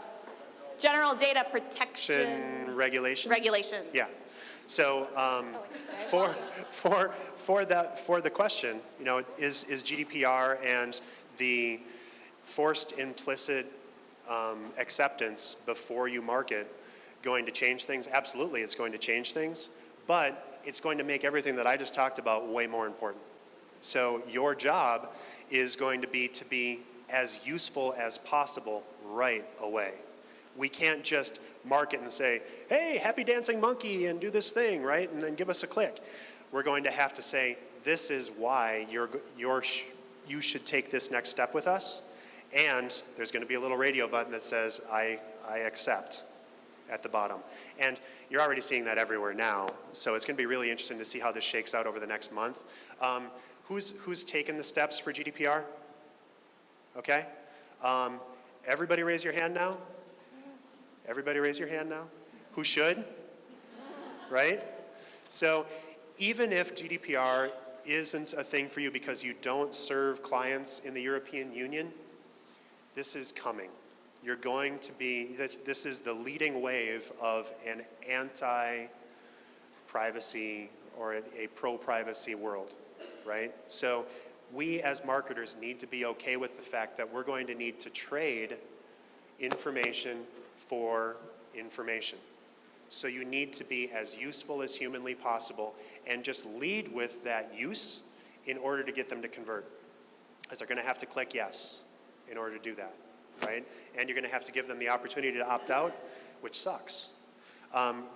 General Data Protection Regulation? Regulation. Yeah. So for the question, you know, is GDPR and the forced implicit acceptance before you market going to change things? Absolutely, it's going to change things, but it's going to make everything that I just talked about way more important. So your job is going to be as useful as possible right away. We can't just market and say, hey, happy dancing monkey, and do this thing, right? And then give us a click. We're going to have to say, this is why you should take this next step with us. And there's going to be a little radio button that says, I accept at the bottom. And you're already seeing that everywhere now. So it's going to be really interesting to see how this shakes out over the next month. Who's taken the steps for GDPR? Okay. Everybody raise your hand now. Everybody raise your hand now. Who should? Right? So even if GDPR isn't a thing for you because you don't serve clients in the European Union, this is coming. You're going to be, this is the leading wave of an anti-privacy or a pro-privacy world, right? So we as marketers need to be okay with the fact that we're going to need to trade information for information. So you need to be as useful as humanly possible and just lead with that use in order to get them to convert. Because they're going to have to click yes in order to do that, right? And you're going to have to give them the opportunity to opt out, which sucks.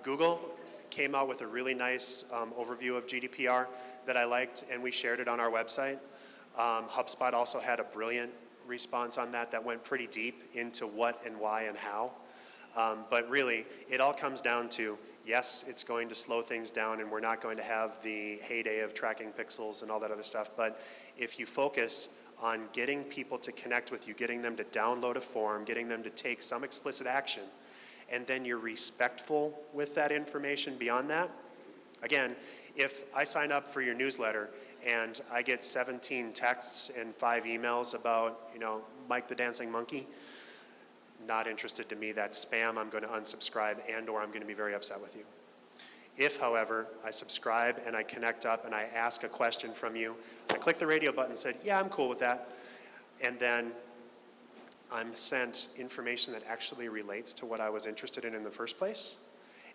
Google came out with a really nice overview of GDPR that I liked, and we shared it on our website. HubSpot also had a brilliant response on that went pretty deep into what and why and how. But really, it all comes down to Yes, it's going to slow things down, and we're not going to have the heyday of tracking pixels and all that other stuff. But if you focus on getting people to connect with you, getting them to download a form, getting them to take some explicit action, and then you're respectful with that information beyond that. Again, if I sign up for your newsletter and I get 17 texts and 5 emails about, Mike the Dancing Monkey, not interested to me. That's spam. I'm going to unsubscribe, and or I'm going to be very upset with you. If, however, I subscribe and I connect up and I ask a question from you, I click the radio button and said, yeah, I'm cool with that. And then I'm sent information that actually relates to what I was interested in the first place,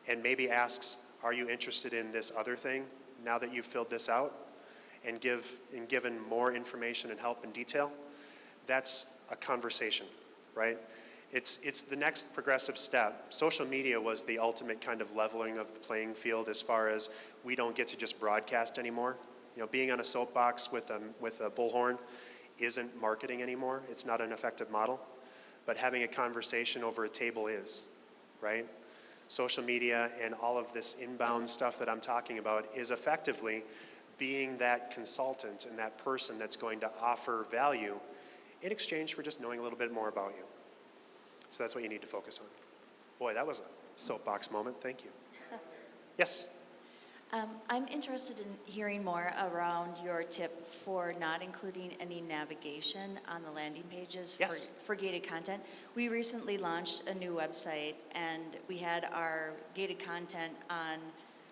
and maybe asks, are you interested in this other thing now that you've filled this out, and given more information and help and detail. That's a conversation, right? It's the next progressive step. Social media was the ultimate kind of leveling of the playing field as far as we don't get to just broadcast anymore. Being on a soapbox with a bullhorn isn't marketing anymore. It's not an effective model. But having a conversation over a table is, right? Social media and all of this inbound stuff that I'm talking about is effectively being that consultant and that person that's going to offer value in exchange for just knowing a little bit more about you. So that's what you need to focus on. Boy, that was a soapbox moment. Thank you. Yes? I'm interested in hearing more around your tip for not including any navigation on the landing pages Yes. for gated content. We recently launched a new website, and we had our gated content on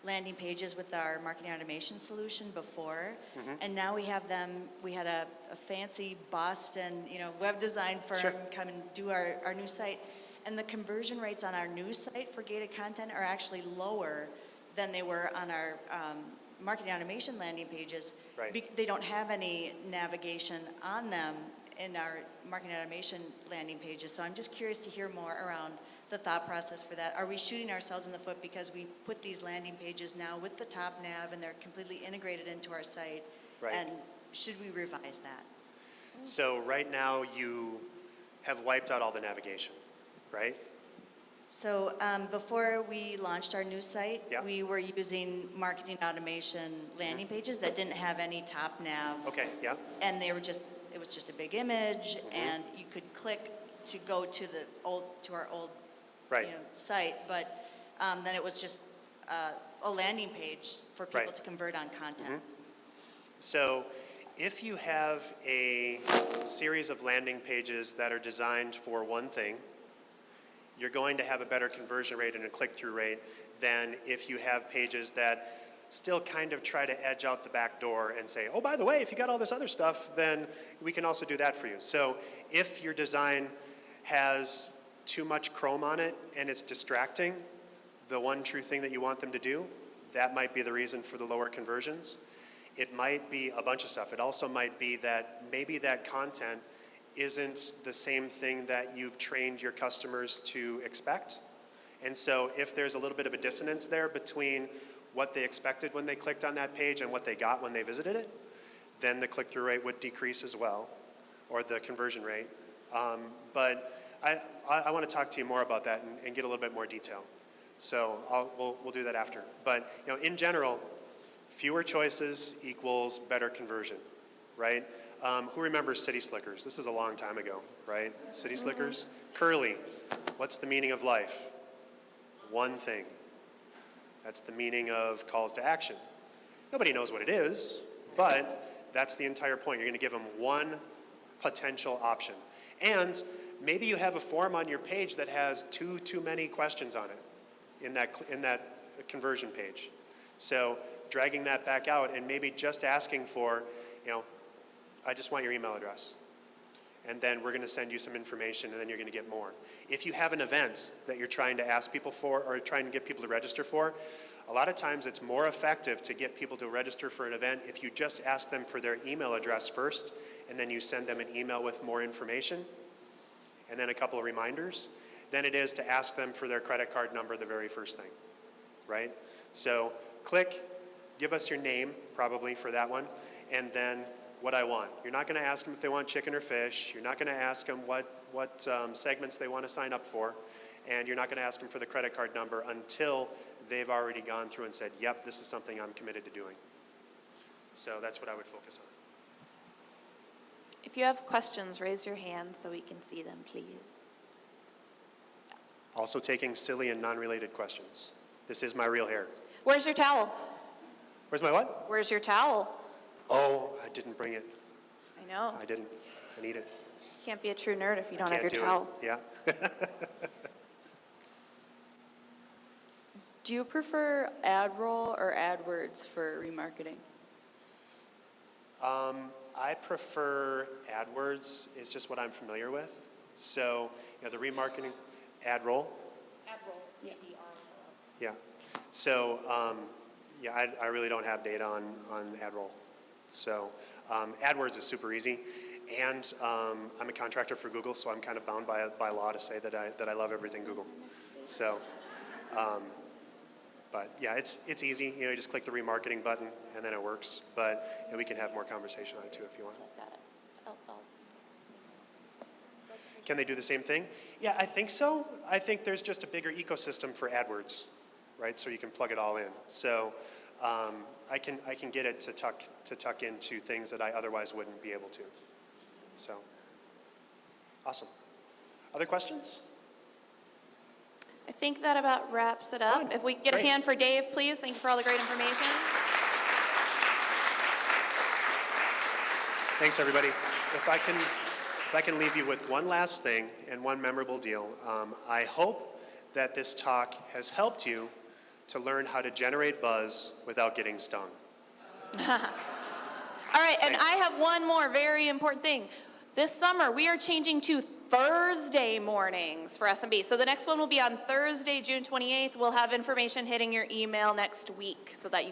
landing pages with our marketing automation solution before, and now we have them. We had a fancy Boston, web design firm Sure. come and do our new site, and the conversion rates on our new site for gated content are actually lower than they were on our marketing automation landing pages. Right. They don't have any navigation on them in our marketing automation landing pages. So I'm just curious to hear more around the thought process for that. Are we shooting ourselves in the foot because we put these landing pages now with the top nav and they're completely integrated into our site? Right. And should we revise that? So right now you have wiped out all the navigation, right? So before we launched our new site, Yeah. we were using marketing automation landing pages that didn't have any top nav. Okay, yeah. And it was just a big image, and you could click to go to our old Right. site, but then it was just a landing page for people Right. to convert on content. So if you have a series of landing pages that are designed for one thing, you're going to have a better conversion rate and a click-through rate than if you have pages that still kind of try to edge out the back door and say, oh, by the way, if you got all this other stuff, then we can also do that for you. So if your design has too much chrome on it and it's distracting the one true thing that you want them to do, that might be the reason for the lower conversions. It might be a bunch of stuff. It also might be that maybe that content isn't the same thing that you've trained your customers to expect. And so if there's a little bit of a dissonance there between what they expected when they clicked on that page and what they got when they visited it, then the click-through rate would decrease as well, or the conversion rate. But I want to talk to you more about that and get a little bit more detail. So we'll do that after. But in general, fewer choices equals better conversion, right? Who remembers City Slickers? This is a long time ago, right? City Slickers? Curly, what's the meaning of life? One thing. That's the meaning of calls to action. Nobody knows what it is, but that's the entire point. You're going to give them one potential option. And maybe you have a form on your page that has too many questions on it in that conversion page. So dragging that back out and maybe just asking for, I just want your email address. And then we're going to send you some information, and then you're going to get more. If you have an event that you're trying to ask people for or trying to get people to register for, a lot of times it's more effective to get people to register for an event if you just ask them for their email address first, and then you send them an email with more information, and then a couple of reminders, than it is to ask them for their credit card number the very first thing, right? So click, give us your name, probably for that one, and then what I want. You're not going to ask them if they want chicken or fish. You're not going to ask them what segments they want to sign up for. and you're not going to ask them for the credit card number until they've already gone through and said, yep, this is something I'm committed to doing. So that's what I would focus on. If you have questions, raise your hand so we can see them, please. Also taking silly and non-related questions. This is my real hair. Where's your towel? Where's my what? Where's your towel? Oh, I didn't bring it. I know. I didn't. I need it. You can't be a true nerd if you don't have Can't your do towel. it. Yeah. Do you prefer AdRoll or AdWords for remarketing? I prefer AdWords. It's just what I'm familiar with. So, the remarketing, AdRoll. AdRoll, yeah. Yeah. So, I really don't have data on AdRoll. So, AdWords is super easy. And I'm a contractor for Google, so I'm kind of bound by law to say that I love everything Google. So, but yeah, it's easy. You just click the remarketing button and then it works. But we can have more conversation on it too if you want. Got it. Oh. Can they do the same thing? Yeah, I think so. I think there's just a bigger ecosystem for AdWords, right? So you can plug it all in. So I can get it to tuck into things that I otherwise wouldn't be able to. So awesome. Other questions? I think that about wraps it up. Fun. If we could get Great. a hand for Dave, please. Thank you for all the great information. Thanks, everybody. If I can leave you with one last thing and one memorable deal, I hope that this talk has helped you to learn how to generate buzz without getting stung. All right, and I have one more very important thing. This summer, we are changing to Thursday mornings for SMB. So the next one will be on Thursday, June 28th. We'll have information hitting your email next week so that you can